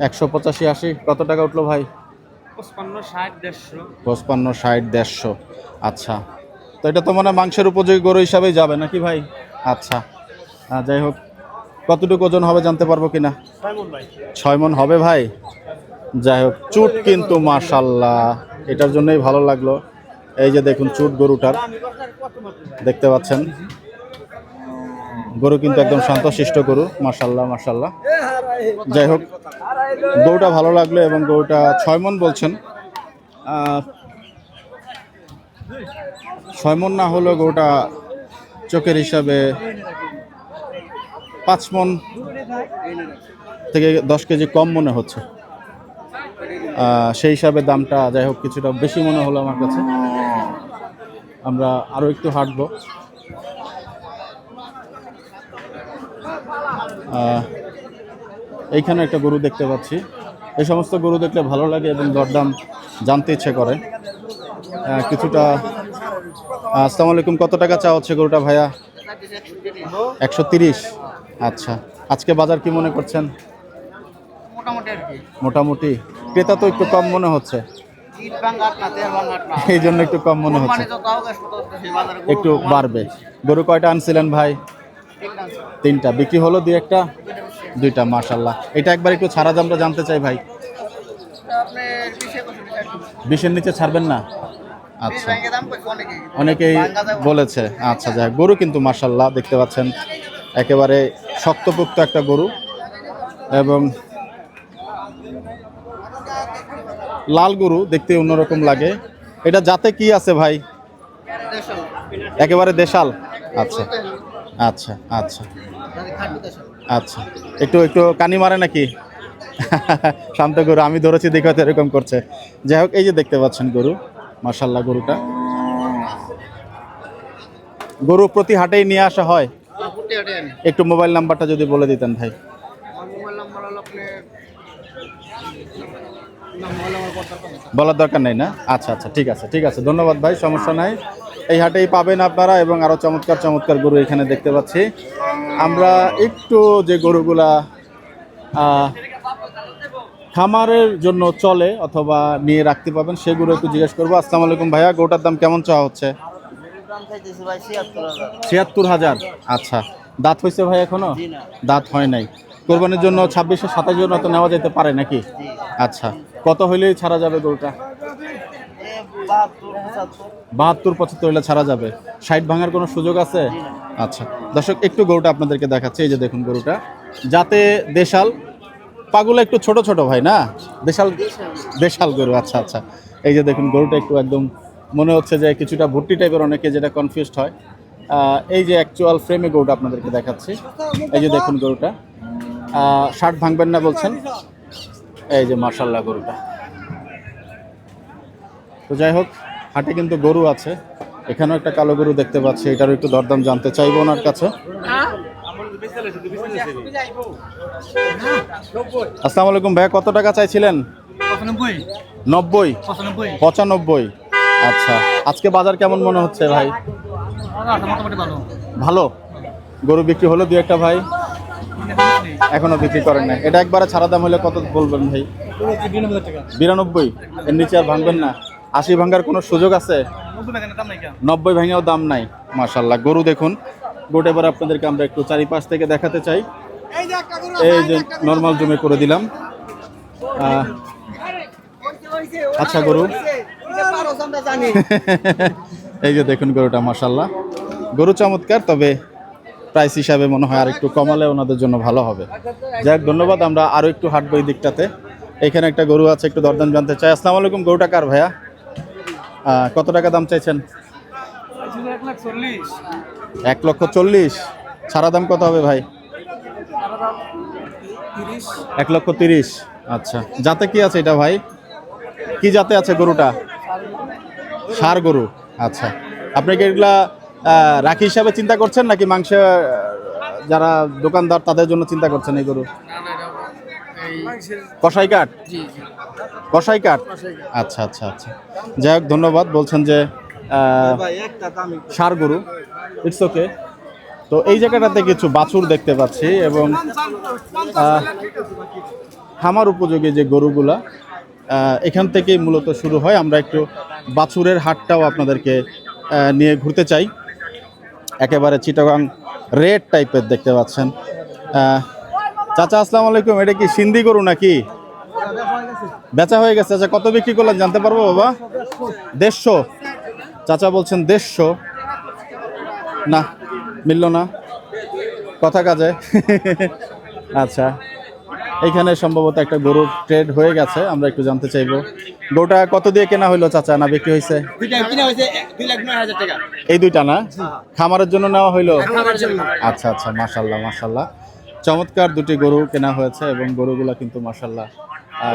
185-80। কত টাকা উঠলো ভাই? 55-60-150। 55-60-150। আচ্ছা, তো এটা তো মনে হয় মাংসের উপযোগী গরু হিসাবেই যাবে নাকি ভাই? আচ্ছা, যাই হোক, কতটুকু ওজন হবে জানতে পারবো কিনা? 6 মণ হবে ভাই। যাই হোক, চুট কিন্তু মাশাআল্লাহ, এটার জন্যই ভালো লাগলো। এই যে দেখুন চুট গরুটার, দেখতে পাচ্ছেন গরু কিন্তু একদম শান্তশিষ্ট গরু, মাশাআল্লাহ মাশাআল্লাহ। যাই হোক, গরুটা ভালো লাগলো, এবং গরুটা 6 মণ বলছেন। 6 মণ না হলেও গরুটা চোখের হিসাবে 5 মণ থেকে 10 কেজি কম মনে হচ্ছে। সেই হিসাবে দামটা যাই হোক কিছুটা বেশি মনে হলো আমার কাছে। আমরা আরও একটু হাঁটবো। এইখানে একটা গরু দেখতে পাচ্ছি। এই সমস্ত গরু দেখলে ভালো লাগে এবং দরদাম জানতে ইচ্ছে করে কিছুটা। আসসালামু আলাইকুম, কত টাকা চা হচ্ছে গরুটা ভাইয়া? 130। আচ্ছা, আজকে বাজার কি মনে করছেন? মোটামুটি। ক্রেতা তো একটু কম মনে হচ্ছে, এই জন্য একটু কম মনে হচ্ছে, একটু বাড়বে। গরু কয়টা আনছিলেন ভাই? 3টা। বিক্রি হলো 2-1টা? 2টা, মাশাআল্লাহ। এটা একবার একটু ছাড়া দামটা জানতে চাই ভাই। 20-এর নিচে ছাড়বেন না? আচ্ছা ব্যাংকে দাম কইছে অনেকে অনেকেই বলেছে। আচ্ছা যাক, গরু কিন্তু মাশাআল্লাহ দেখতে পাচ্ছেন একেবারে শক্তপোক্ত একটা গরু এবং লাল গরু দেখতে অন্যরকম লাগে। এটা জাতে কি আছে ভাই? একেবারে দেশাল। আচ্ছা আচ্ছা আচ্ছা আচ্ছা, একটু একটু কানি মারে নাকি? শান্ত গরু, আমি ধরেছি দেখে হয়তো এরকম করছে। যাই হোক, এই যে দেখতে পাচ্ছেন গরু, মাশাআল্লাহ গরুটা। গরু প্রতি হাটেই নিয়ে আসা হয়? একটু মোবাইল নাম্বারটা যদি বলে দিতেন ভাই। বলার দরকার নেই না? আচ্ছা আচ্ছা, ঠিক আছে ঠিক আছে, ধন্যবাদ ভাই, সমস্যা নাই। এই হাটেই পাবেন আপনারা এবং আরো চমৎকার চমৎকার গরু এখানে দেখতে পাচ্ছি আমরা। একটু যে গরুগুলা খামারের জন্য চলে অথবা নিয়ে রাখতে পাবেন সেগুলো একটু জিজ্ঞেস করবো। আসসালামু আলাইকুম ভাইয়া, গরুটার দাম কেমন চাওয়া হচ্ছে? ৭৬,০০০। আচ্ছা, দাঁত হয়েছে ভাই এখনো? দাঁত হয় নাই। কোরবানির জন্য ২৬-২৭ জন্য তো নেওয়া যেতে পারে নাকি? আচ্ছা, কত হইলেই ছাড়া যাবে গরুটা? ৭২-৭৫ হলে ছাড়া যাবে। ৬০ ভাঙার কোনো সুযোগ আছে? আচ্ছা দর্শক, একটু গরুটা আপনাদেরকে দেখাচ্ছে। এই যে দেখুন গরুটা, যাতে দেশাল, পাগুলো একটু ছোট ছোট ভাই না? দেশাল দেশাল গরু। আচ্ছা আচ্ছা, এই যে দেখুন গরুটা একটু একদম মনে হচ্ছে যে কিছুটা ভুট্টি টাইপের, অনেকে যেটা কনফিউজড হয়। এই যে অ্যাকচুয়াল ফ্রেমে গরুটা আপনাদেরকে দেখাচ্ছি। এই যে দেখুন গরুটা, ৬০ ভাঙবেন না বলছেন? এই যে মাশাআল্লাহ গরুটা। তো যাই হোক, হাটে কিন্তু গরু আছে। এখানেও একটা কালো গরু দেখতে পাচ্ছি, এটারও একটু দরদাম জানতে চাইবো ওনার কাছে। আসসালামু আলাইকুম ভাইয়া, কত টাকা চাইছিলেন? ৯৫। আচ্ছা, আজকে বাজার কেমন মনে হচ্ছে ভাই? ভালো। গরু বিক্রি হলো দু একটা ভাই? এখনো বিক্রি করেন না। এটা একবারে ছাড়া দাম হলে কত বলবেন ভাই? ৯২। এর নিচে আর ভাঙবেন না? ৮০ ভাঙার কোনো সুযোগ আছে? ৯০ ভাঙেও দাম নাই। মাশাআল্লাহ, গরু দেখুন। গরুটা এবার আপনাদেরকে আমরা একটু চারিপাশ থেকে দেখাতে চাই। এই যে নর্মাল জমে করে দিলাম। আচ্ছা গরু, এই যে দেখুন গরুটা, মাশাআল্লাহ গরু চমৎকার, তবে প্রাইস হিসাবে মনে হয় আর একটু কমালে ওনাদের জন্য ভালো হবে। যাই হোক, ধন্যবাদ। আমরা আরো একটু হাঁটবো এই দিকটাতে। এখানে একটা গরু আছে, একটু দরদাম জানতে চাই। আসসালামু আলাইকুম, গরুটা কার ভাইয়া? কত টাকা দাম চাইছেন? ১,৪০,০০০। ছাড়া দাম কত হবে ভাই? ১,৩০,০০০। আচ্ছা, যাতে কি আছে এটা ভাই? কি জাতে আছে গরুটা? ষাঁড় গরু। আচ্ছা, আপনি কি এগুলা রাখি হিসাবে চিন্তা করছেন নাকি মাংস যারা দোকানদার তাদের জন্য চিন্তা করছেন এই গরু? কসাই কাঠ? কসাই কাঠ। আচ্ছা আচ্ছা আচ্ছা, যাই হোক ধন্যবাদ। বলছেন যে ষাঁড় গরু, ইটস ওকে। তো এই জায়গাটাতে কিছু বাছুর দেখতে পাচ্ছি এবং খামার উপযোগী যে গরুগুলা এখান থেকেই মূলত শুরু হয়। আমরা একটু বাছুরের হাটটাও আপনাদেরকে নিয়ে ঘুরতে চাই। একেবারে চিটাগাং রেড টাইপের দেখতে পাচ্ছেন। চাচা আসসালামু আলাইকুম, এটা কি সিন্ধি গরু নাকি? বেচা হয়ে গেছে। আচ্ছা, কত বিক্রি করলেন জানতে পারবো বাবা? ১৫০। চাচা বলছেন ১৫০। না, মিলল না কথা কাজে। আচ্ছা, এইখানে সম্ভবত একটা গরুর ট্রেড হয়ে গেছে, আমরা একটু জানতে চাইবো। গরুটা কত দিয়ে কেনা হইলো চাচা, না বিক্রি হয়েছে? এই দুইটা না? খামারের জন্য নেওয়া হইলো? আচ্ছা আচ্ছা, মাশাআল্লাহ মাশাআল্লাহ, চমৎকার দুটি গরু কেনা হয়েছে এবং গরুগুলা কিন্তু মাশাআল্লাহ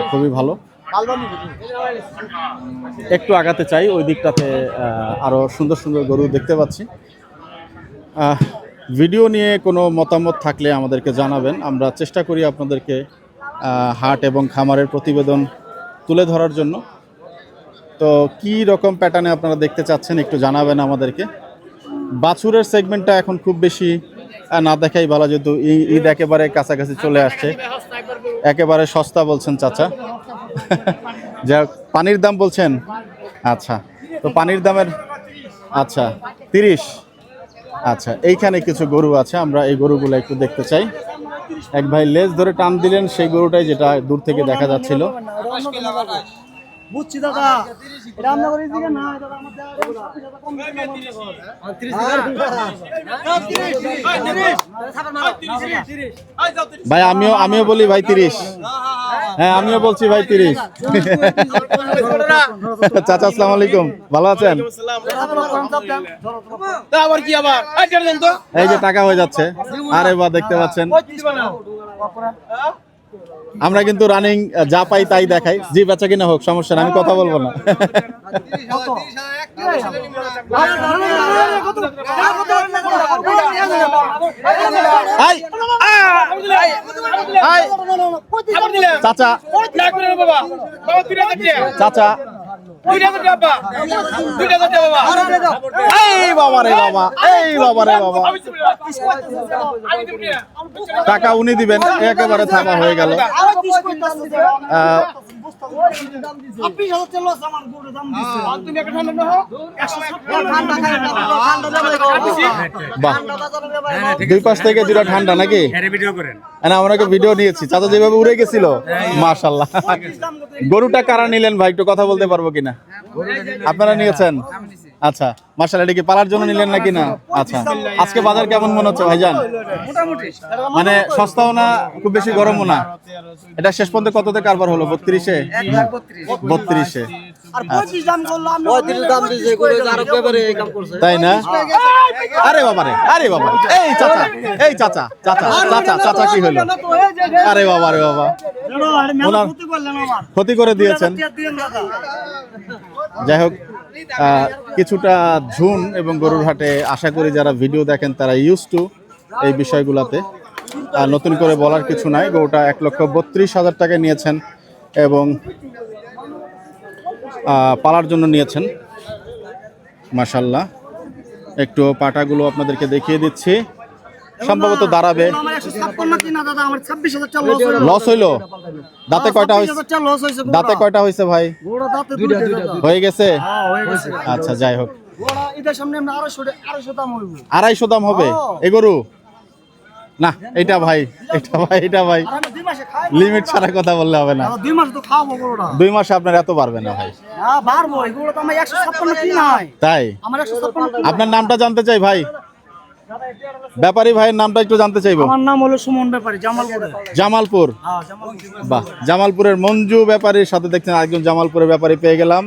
খুবই ভালো। একটু আগাতে চাই, ওই দিকটাতে আরো সুন্দর সুন্দর গরু দেখতে পাচ্ছি। ভিডিও নিয়ে কোনো মতামত থাকলে আমাদেরকে জানাবেন। আমরা চেষ্টা করি আপনাদেরকে হাট এবং খামারের প্রতিবেদন তুলে ধরার জন্য। তো কি রকম প্যাটার্নে আপনারা দেখতে চাচ্ছেন একটু জানাবেন আমাদেরকে। বাছুরের সেগমেন্টটা এখন খুব বেশি না দেখাই ভালো, যেহেতু ঈদ একেবারে কাছাকাছি চলে আসছে। একেবারে সস্তা বলছেন চাচা। যা পানির দাম বলছেন? আচ্ছা, তো পানির দামের আচ্ছা ৩০। আচ্ছা, এইখানে কিছু গরু আছে, আমরা এই গরুগুলো একটু দেখতে চাই। এক ভাই লেজ ধরে টান দিলেন, সেই গরুটাই যেটা দূর থেকে দেখা যাচ্ছিল। বুঝছি দাদা, এটা আমরা করে দিকে না, দাদা আমাদের কম ভাই আমিও বলি ভাই 30। হ্যাঁ আমিও বলছি ভাই 30। চাচা আসসালামু আলাইকুম, ভালো আছেন? আবার কি আবার দেন তো এই যে টাকা হয়ে যাচ্ছে, আরে বাহ দেখতে পাচ্ছেন আমরা কিন্তু রানিং যা পাই তাই দেখাই। জি বেচা কিনা হোক, সমস্যা না, আমি কথা বলবো না। আই, আই, চাচা চাচা এই বাবা রে বাবা, এই বাবা রে বাবা, টাকা উনি দিবেন, একেবারে থাকা হয়ে গেল। বাহ, দুই পাশ থেকে দুটা ঠান্ডা নাকি? না আমরা ভিডিও নিয়েছি, চাচা যেভাবে উড়ে গেছিল, মাশাআল্লাহ। গরুটা কারা নিলেন ভাই, একটু কথা বলতে পারবো কিনা? আপনারা নিয়েছেন? আচ্ছা মাশাআল্লাহ। এটা কি পালার জন্য নিলেন নাকি না? আচ্ছা, আজকে বাজার কেমন মনে হচ্ছে ভাইজান? মানে সস্তাও না খুব বেশি গরমও না। এটা শেষ পর্যন্ত কততে কারবার হলো? 32-এ? 32-এ। তাই না? আরে বাবা রে, আরে বাবা, এই চাচা, এই চাচা, চাচা চাচা চাচা কি হলো? আরে বাবা রে বাবা, ওনার ক্ষতি করে দিয়েছেন। যাই হোক, কিছুটা ঝুন এবং গরুর হাটে আশা করি যারা ভিডিও দেখেন তারা ইউজ টু এই বিষয়গুলোতে। নতুন করে বলার কিছু নাই। গরুটা 1,32,000 টাকা নিয়েছেন এবং পালার জন্য নিয়েছেন। মাশাআল্লাহ, একটু পাটাগুলো আপনাদেরকে দেখিয়ে দিচ্ছি। সম্ভবত দাঁড়াবে। লস হইলো? দাঁতে কয়টা হয়েছে? দাঁতে কয়টা হয়েছে ভাই? হয়ে গেছে? আচ্ছা যাই হোক, 250 দাম হবে এ গরু? না এটা ভাই, এটা ভাই লিমিট ছাড়া কথা বললে হবে না। 2 মাসে আপনার এত পারবে না ভাই। তাই? আপনার নামটা জানতে চাই ভাই, ব্যাপারী ভাইয়ের নামটা একটু জানতে চাইবো। আমার নাম হলো সুমন ব্যাপারী, জামালপুরে। জামালপুর? বাহ, জামালপুরের মঞ্জু ব্যাপারীর সাথে দেখছেন একজন জামালপুরের ব্যাপারী পেয়ে গেলাম।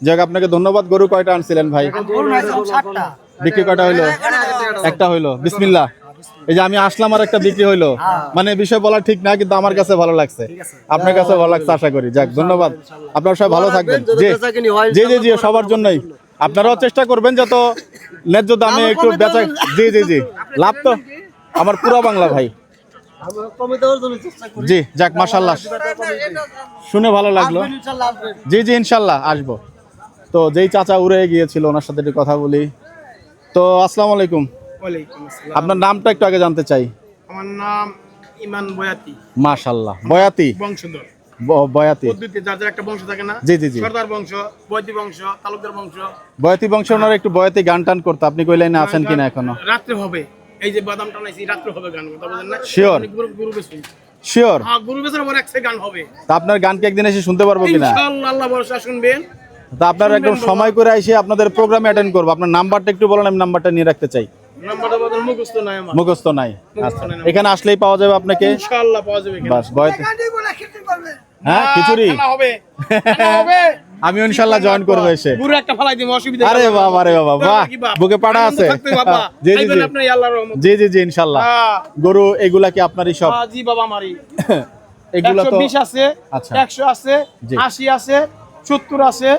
যাক আপনাকে ধন্যবাদ। গরু কয়টা আনছিলেন ভাই? বিক্রি কয়টা হইলো? একটা হইলো। বিসমিল্লাহ। এই যে আমি আসলাম আর একটা বিক্রি হইলো, মানে বিষয় বলা ঠিক না, কিন্তু আমার কাছে ভালো লাগছে, আপনার কাছে ভালো লাগছে আশা করি। যাক ধন্যবাদ, আপনারা সবাই ভালো থাকবেন। জি জি জি, সবার জন্যই। আপনারাও চেষ্টা করবেন যত ন্যায্য দামে একটু বেচা। জি জি জি, লাভ তো আমার পুরো বাংলা ভাই। জি যাক মাশাআল্লাহ, শুনে ভালো লাগলো। জি জি ইনশাল্লাহ আসবো। তো যেই চাচা উড়ে গিয়েছিল ওনার সাথে একটু কথা বলি। তো আসসালামু আলাইকুম, আপনার নামটা একটু আগে জানতে চাই। আমার নাম ইমান বয়াতি। মাশাআল্লাহ, বয়াতি বংশধর। বয়াতি পদ্ধতি যাদের একটা বংশ থাকে না? জি জি জি, সরদার বংশ, বয়তি বংশ, তালুকদার বংশ। বয়াতি বংশ ওনার একটু বয়াতি গান টান করতো, আপনি কই লাইনে আছেন কিনা এখনো? রাত্রে হবে, এই যে বাদাম টানাইছি রাত্রে হবে গান, কথা বলেন না? শিওর? গুরু বেশি শিওর? হ্যাঁ, গুরু বেশি আমার একসাথে গান হবে। তা আপনার গান কি একদিন এসে শুনতে পারবো কিনা? ইনশাআল্লাহ, আল্লাহ ভরসা শুনবেন। তা আপনার একদম সময় করে এসে আপনাদের প্রোগ্রামে অ্যাটেন্ড করবো। আপনার নাম্বারটা একটু বলেন, আমি নাম্বারটা নিয়ে রাখতে চাই। নাম্বারটা বদল মুখস্থ নাই আমার। মুখস্থ নাই? আচ্ছা, এখানে আসলেই পাওয়া যাবে আপনাকে? ইনশাআল্লাহ পাওয়া যাবে। বাস বয়াতি। হ্যাঁ খিচুড়ি হবে, হবে। আমি ইনশাআল্লাহ জয়েন করবো এসে। গুরু একটা ফলাই দিব, অসুবিধা নেই। আরে বাবা রে বাবা, বাহ, বুকে পাড়া আছে। জি জি জি, আপনি আল্লাহর রহমত। জি জি জি ইনশাআল্লাহ। গরু এগুলা কি আপনারই সব? জি বাবা আমারই। এগুলা তো 120 আছে, আচ্ছা 100 আছে, জি। 80 আছে, 70 আছে,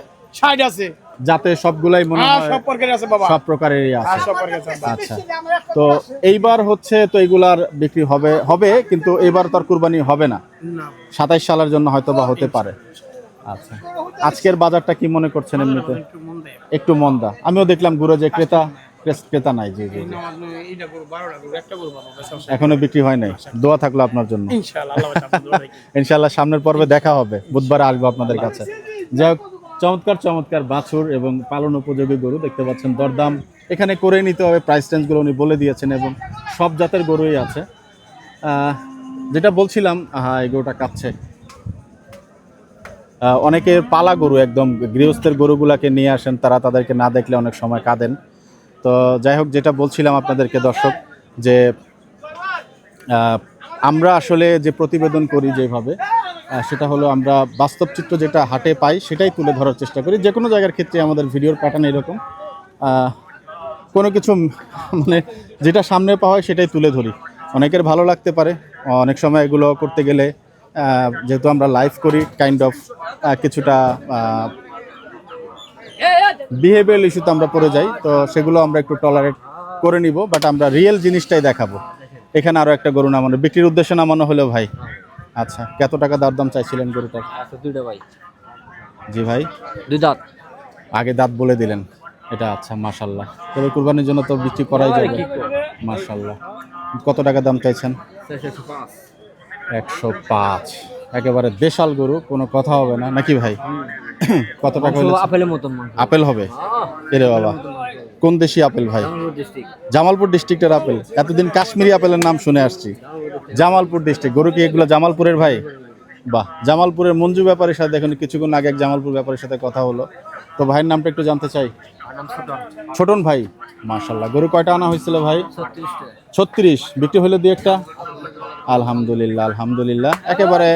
60 আছে। যাতে সবগুলাই মনে হয় সব প্রকারের আছে বাবা, সব প্রকারেরই আছে। সব প্রকারের আছে। আচ্ছা, তো এইবার হচ্ছে তো এগুলার বিক্রি হবে কিন্তু এবার তো আর কুরবানি হবে না, 27 সালের জন্য হয়তো বা হতে পারে। আচ্ছা, আজকের বাজারটা কি মনে করছেন এমনিতে? একটু মন্দা। আমিও দেখলাম ঘুরে যে ক্রেতা নাই। জি জি, এখনো বিক্রি হয় নাই। দোয়া থাকলো আপনার জন্য। ইনশাআল্লাহ সামনের পর্বে দেখা হবে, বুধবারে আসবো আপনাদের কাছে। যাই হোক, চমৎকার চমৎকার বাছুর এবং পালন উপযোগী গরু দেখতে পাচ্ছেন। দরদাম এখানে করে নিতে হবে, প্রাইস রেঞ্জগুলো উনি বলে দিয়েছেন এবং সব জাতের গরুই আছে। যেটা বলছিলাম, এই গরুটা কাঁপছে। অনেকের পালা গরু একদম গৃহস্থের গরুগুলাকে নিয়ে আসেন, তারা তাদেরকে না দেখলে অনেক সময় কাঁদেন। তো যাই হোক, যেটা বলছিলাম আপনাদেরকে দর্শক, যে আমরা আসলে যে প্রতিবেদন করি যেভাবে, সেটা হলো আমরা বাস্তব চিত্র যেটা হাটে পাই সেটাই তুলে ধরার চেষ্টা করি। যে কোনো জায়গার ক্ষেত্রে আমাদের ভিডিওর প্যাটার্ন এরকম, কোনো কিছু মানে যেটা সামনে পাওয়া হয় সেটাই তুলে ধরি। অনেকের ভালো লাগতে পারে, অনেক সময় এগুলো করতে গেলে যেহেতু আমরা লাইভ করি, কাইন্ড অফ কিছুটা বিহেভিয়ারাল ইস্যুতে আমরা পড়ে যাই, তো সেগুলো আমরা একটু টলারেট করে নিব, বাট আমরা রিয়েল জিনিসটাই দেখাবো। এখানে আরও একটা গরু নামানো, বিক্রির উদ্দেশ্যে নামানো হলো ভাই। আচ্ছা, কত টাকা দরদাম চাইছিলেন গরুটার? দুইটা ভাই, জি ভাই, 2 দাঁত। আগে দাঁত বলে দিলেন এটা। আচ্ছা, মাশাল্লাহ। তবে কুরবানির জন্য তো বিক্রি করাই যাবে, মাশাল্লাহ। কত টাকা দাম চাইছেন? 105। একেবারে দেশাল গরু, কোনো কথা হবে না নাকি ভাই? কত টাকা হলো? আপেলের মতন আপেল হবে? এরে বাবা, কোন দেশি আপেল ভাই? জামালপুর ডিস্ট্রিক্টের আপেল। এতদিন কাশ্মীরি আপেলের নাম শুনে আসছি, জামালপুর ডিস্ট্রিক্ট। গরু কি এগুলো জামালপুরের ভাই? বাহ, জামালপুরের মঞ্জু ব্যাপারীর সাথে দেখুন কিছুক্ষণ আগে এক জামালপুর ব্যাপারীর সাথে কথা হলো। তো ভাইয়ের নামটা একটু জানতে চাই। ছোটন ভাই, মাশাল্লাহ। গরু কয়টা আনা হয়েছিল ভাই? 36। বিক্রি হলো দুই একটা? আলহামদুলিল্লাহ, আলহামদুলিল্লাহ। একেবারে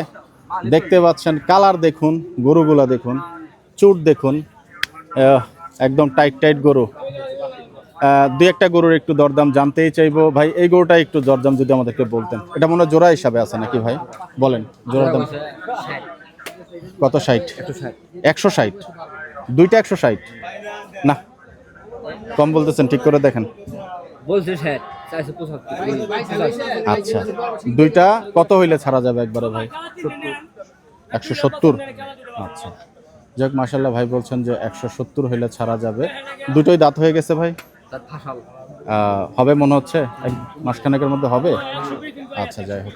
দেখতে পাচ্ছেন, কালার দেখুন, গরুগুলা দেখুন, চুট দেখুন, একদম টাইট টাইট গরু। দুই একটা গরুর একটু দরদাম জানতেই চাইবো ভাই। এই গরুটা একটু দরদাম যদি আমাদেরকে বলতেন। এটা মনে হয় জোড়া হিসাবে আছে নাকি ভাই? বলেন জোড়ার দাম কত? 60। 160? দুইটা 160? না, কম বলতেছেন, ঠিক করে দেখেন। আচ্ছা, দুইটা কত হইলে ছাড়া যাবে একবারে ভাই? 170? আচ্ছা, যাক, মাশাল্লাহ। ভাই বলছেন যে 170 হইলে ছাড়া যাবে। দুটোই দাঁত হয়ে গেছে ভাই? হবে মনে হচ্ছে, এক মাসখানেকের মধ্যে হবে। আচ্ছা, যাই হোক,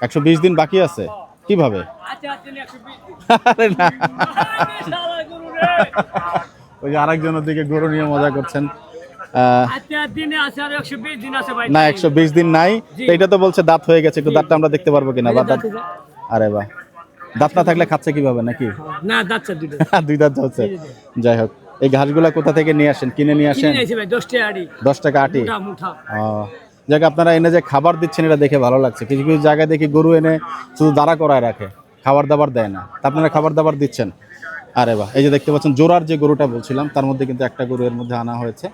120 দিন বাকি আছে। কিভাবে? আরে না, ওই যে আরেকজনের দিকে গরু নিয়ে মজা করছেন। না, 120 দিন নাই। তো এটা তো বলছে দাঁত হয়ে গেছে, একটু দাঁতটা আমরা দেখতে পারবো কিনা? বা দাঁত, আরে বাহ, দাঁত না থাকলে খাচ্ছে কিভাবে নাকি? না, দাঁতটা দুই দাঁত হচ্ছে। যাই হোক, এই ঘাসগুলা কোথা থেকে নিয়ে আসেন? কিনে নিয়ে আসেন? 10 টাকা আটি? যাক, আপনারা এনে যে খাবার দিচ্ছেন এটা দেখে ভালো লাগছে। কিছু কিছু জায়গায় দেখি গরু এনে শুধু দাঁড়া করায় রাখে, খাবার দাবার দেয় না। তা আপনারা খাবার দাবার দিচ্ছেন? আরে বাহ, এই যে দেখতে পাচ্ছেন জোড়ার যে গরুটা বলছিলাম, তার মধ্যে কিন্তু একটা গরু এর মধ্যে আনা হয়েছে,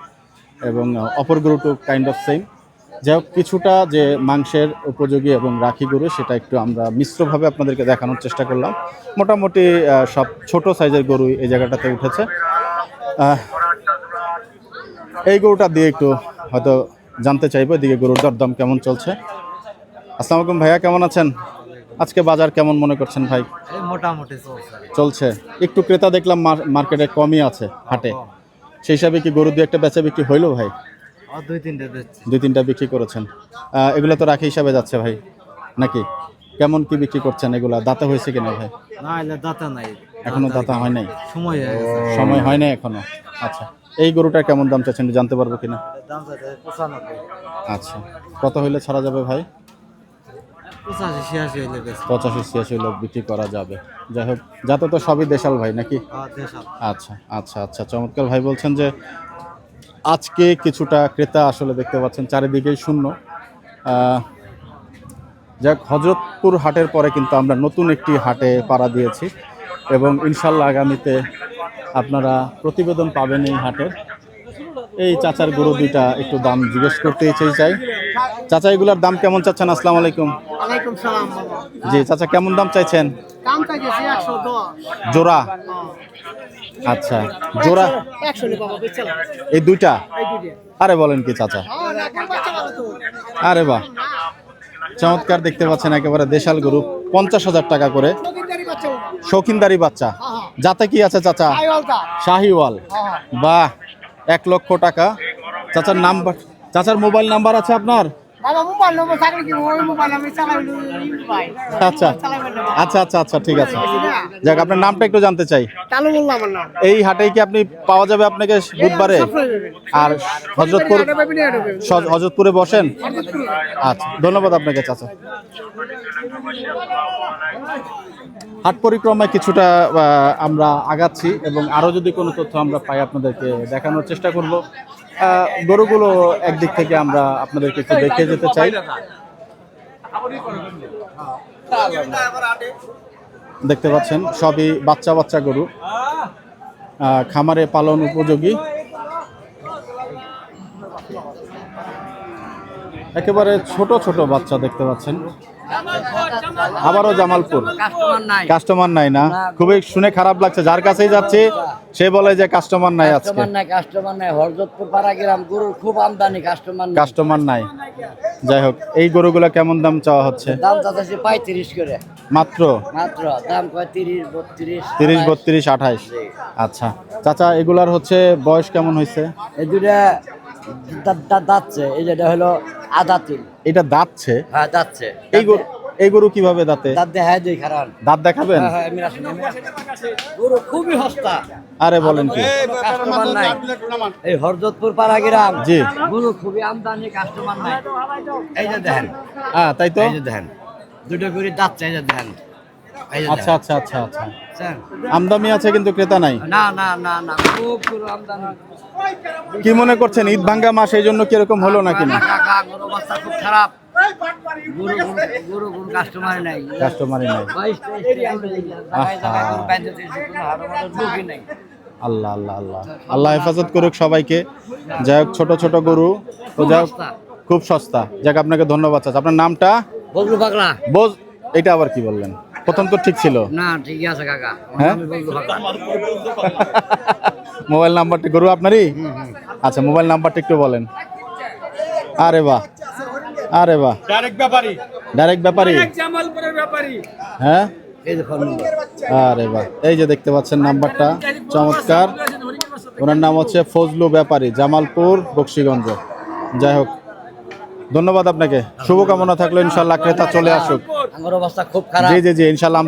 এবং অপর গরুটো কাইন্ড অফ সেম। যাই হোক, কিছুটা যে মাংসের উপযোগী এবং রাখি গরু, সেটা একটু আমরা মিশ্রভাবে আপনাদেরকে দেখানোর চেষ্টা করলাম। মোটামুটি সব ছোট সাইজের গরু এই জায়গাটাতে উঠেছে। এই গরুটা দিয়ে একটু হয়তো জানতে চাইবো এদিকে গরুর দরদাম কেমন চলছে। আসসালামু আলাইকুম ভাইয়া, কেমন আছেন? আজকে বাজার কেমন মনে করছেন ভাই? মোটামুটি চলছে। একটু ক্রেতা দেখলাম মার্কেটে কমই আছে হাটে, সেই হিসাবে কি গরু দিয়ে একটা বেচা বিক্রি হইলো ভাই? 2-3টা বিক্রি করেছেন। এগুলো তো রাখি হিসাবে যাচ্ছে ভাই নাকি? কেমন কি বিক্রি করছেন এগুলা? দাঁতে হয়েছে কিনা ভাই? না, দাতা নাই, এখনো দাঁতা হয় নাই? সময় হয় নাই এখনো। আচ্ছা, এই গরুটার কেমন দাম চাচ্ছেন জানতে পারবো কিনা? দাম চাইছে 95। আচ্ছা, কত হইলে ছাড়া যাবে ভাই? 85-86 হইলে বেশ। 85-86 হইলে বিক্রি করা যাবে। যাই হোক, যাতে তো সবই দেশাল ভাই নাকি? দেশাল। আচ্ছা আচ্ছা আচ্ছা, চমৎকার। ভাই বলছেন যে আজকে কিছুটা ক্রেতা আসলে দেখতে পাচ্ছেন চারিদিকেই শূন্য। যাক, হযরতপুর হাটের পরে কিন্তু আমরা নতুন একটি হাটে পাড়া দিয়েছি, এবং ইনশাল্লাহ আগামীতে আপনারা প্রতিবেদন পাবেন এই হাটের। এই চাচার গরু দুইটা একটু দাম জিজ্ঞেস করতে চাই। চাচা, এগুলার দাম কেমন চাচ্ছেন? আসসালামু আলাইকুম। ওয়ালাইকুম সালাম বাবা। জি চাচা, কেমন দাম চাইছেন? দাম চাইছি 110 জোড়া? আচ্ছা, জোড়া 100 নি বাবা, বেচলাম এই দুইটা? এই দুইটা। আরে বলেন কি চাচা? না, কোন বাচ্চা ভালো তো। আরে বাহ, চমৎকার। দেখতে পাচ্ছেন একেবারে দেশাল গরু, 50,000 টাকা করে। শৌখিনদারি বাচ্চা বাবা। শৌখিনদারি বাচ্চা? যাতে কি আছে চাচা? আইওয়ালটা। শাহিওয়াল? বাহ, 1 লক্ষ টাকা। চাচার নাম্বার, চাচার মোবাইল নাম্বার আছে আপনার? বাবা মোবাইল নম্বর থাকলে কি মোবাইল আমি চালাই ভাই আচ্ছা আচ্ছা আচ্ছা আচ্ছা ঠিক আছে। যাক, আপনার নামটা একটু জানতে চাই। কালো মোল্লা আমার নাম। এই হাটেই কি আপনি পাওয়া যাবে আপনাকে বুধবারে? আর হযরতপুরে বসেন? আচ্ছা, ধন্যবাদ আপনাকে চাচা। হাট পরিক্রমায় কিছুটা আমরা আগাচ্ছি এবং আরো যদি কোনো তথ্য আমরা পাই আপনাদেরকে দেখানোর চেষ্টা করব। গরুগুলো একদিক থেকে আমরা আপনাদেরকে একটু দেখিয়ে যেতে চাই। দেখতে পাচ্ছেন সবই বাচ্চা বাচ্চা গরু, খামারে পালন উপযোগী। একেবারে ছোট ছোট বাচ্চা দেখতে পাচ্ছেন। আবারও জামালপুর, কাস্টমার নাই না? খুবই শুনে খারাপ লাগছে, যার কাছেই যাচ্ছে সে বলে যে কাস্টমার নাই আজকে। কাস্টমার নাই, হরজতপুর পাড়া গ্রাম গরুর খুব আমদানি, কাস্টমার নাই। যাই হোক, এই গরুগুলো কেমন দাম চাওয়া হচ্ছে? দাম চাচ্ছে 35 করে মাত্র দাম কয় 30 32 28। আচ্ছা চাচা, এগুলার হচ্ছে বয়স কেমন হয়েছে? এই দুটা দাঁতছে, এই যেটা হলো আদাতিল, এটা দাঁতছে? হ্যাঁ দাঁতছে। এই গরু কিভাবে দাঁতে? দাঁত দেখায় দুই খারাপ। দাঁত দেখাবেন? গরু খুবই সস্তা। আরে বলেন কি? কাস্টমার নাই, এই হরজতপুর পাড়া গ্রাম জি গরু খুবই আমদানি, কাস্টমার নাই। এই যে দেখেন, হ্যাঁ তাই তো। এই যে দেখেন দুটো করে দাঁতছে, এই যে দেখেন। আচ্ছা আচ্ছা আচ্ছা আচ্ছা, দেখেন। আমদানি আছে কিন্তু ক্রেতা নাই। না না না না, খুব গরু আমদানি। কি মনে করছেন, ঈদ ভাঙ্গা মাস এই জন্য কিরকম হলো নাকি না? কাকা গরু অবস্থা খুব খারাপ, গরু গরু গরু কাস্টমার নাই, কাস্টমারই নাই। 22-23 নাই। আল্লাহ আল্লাহ আল্লাহ আল্লাহ হেফাজত করুক সবাইকে। যাই হোক, ছোট ছোট গরু তো যাই হোক, খুব সস্তা। যাক, আপনাকে ধন্যবাদ চাচা। আপনার নামটা? বজলু পাগলা। এটা আবার কি বললেন? প্রথম তো ঠিক ছিল। না ঠিকই আছে কাকা। হ্যাঁ, মোবাইল নাম্বারটা গরু আপনারই? আচ্ছা, মোবাইল নাম্বারটা একটু বলেন। আরে বাহ, আরে বাহ, ডাইরেক্ট ব্যাপারী, ডাইরেক্ট ব্যাপারী, জামালপুরের ব্যাপারী। হ্যাঁ, এই যে ফোন নম্বর। আরে বাহ, এই যে দেখতে পাচ্ছেন নাম্বারটা, চমৎকার। ওনার নাম হচ্ছে ফজলু ব্যাপারী, জামালপুর বকশীগঞ্জ। যাই হোক, ধন্যবাদ আপনাকে। শুভকামনা থাকলো, ইনশাল্লাহ ক্রেতা চলে আসুক। আমার অবস্থা খুব খারাপ। জি জি জি, ইনশাল্লাহ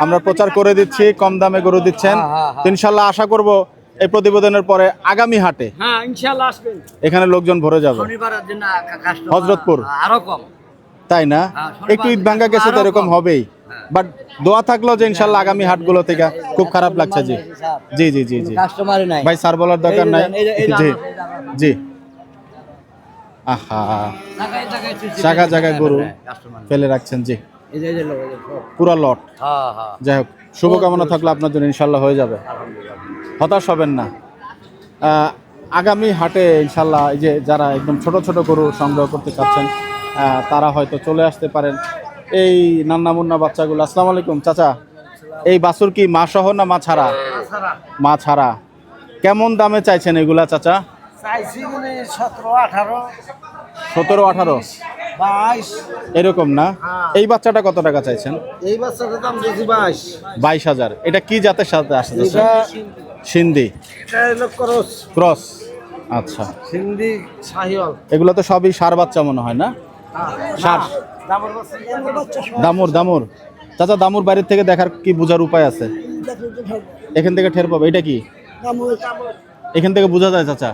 আমরা প্রচার করে দিচ্ছি, কম দামে গরু দিচ্ছেন। তো ইনশাল্লাহ আশা করব এই প্রতিবেদনের পরে আগামী হাটে হ্যাঁ ইনশাআল্লাহ আসবেন, এখানে লোকজন ভরে যাবে। শনিবারের দিন কাস্টমার হযরতপুর আরো কম, তাই না? একটু ঈদ ভাঙ্গা গেছে তো এরকম হবেই, বাট দোয়া থাকলো যে ইনশাল্লাহ আগামী হাটগুলো থেকে। খুব খারাপ লাগছে। জি জি জি জি জি, কাস্টমারই নাই ভাই, স্যার বলার দরকার নাই। জি জি, আহা, জায়গায় জায়গায় গরু ফেলে রাখছেন। জি, পুরা লট। যাই হোক, শুভকামনা থাকলে আপনার জন্য, ইনশাল্লাহ হয়ে যাবে, হতাশ হবেন না। আগামী হাটে ইনশাল্লাহ এই যে যারা একদম ছোট ছোট গরু সংগ্রহ করতে চাচ্ছেন তারা হয়তো চলে আসতে পারেন। এই নান্না মুন্না বাচ্চাগুলো। আসসালামু আলাইকুম চাচা, এই বাছুর কি মা সহ না মা ছাড়া? মা ছাড়া। কেমন দামে চাইছেন এগুলা চাচা? চাইছি 17-18 17-18 22। এরকম না? এই বাচ্চাটা কত টাকা চাইছেন? এই বাচ্চাটার দাম দিয়েছি 22,000। এটা কি জাতের সাথে আসতেছে? সিন্ধি এটা হলো ক্রস। ক্রস, আচ্ছা। সিন্ধি শাহিওয়াল। এগুলো তো সবই সার বাচ্চা মনে হয় না? সার, দামর বাচ্চা। দামুর দামুর। চাচা, দামুর বাইরের থেকে দেখার কি বোঝার উপায় আছে? এখান থেকে টের পাবে। এটা কি এখান থেকে বোঝা যায় চাচা?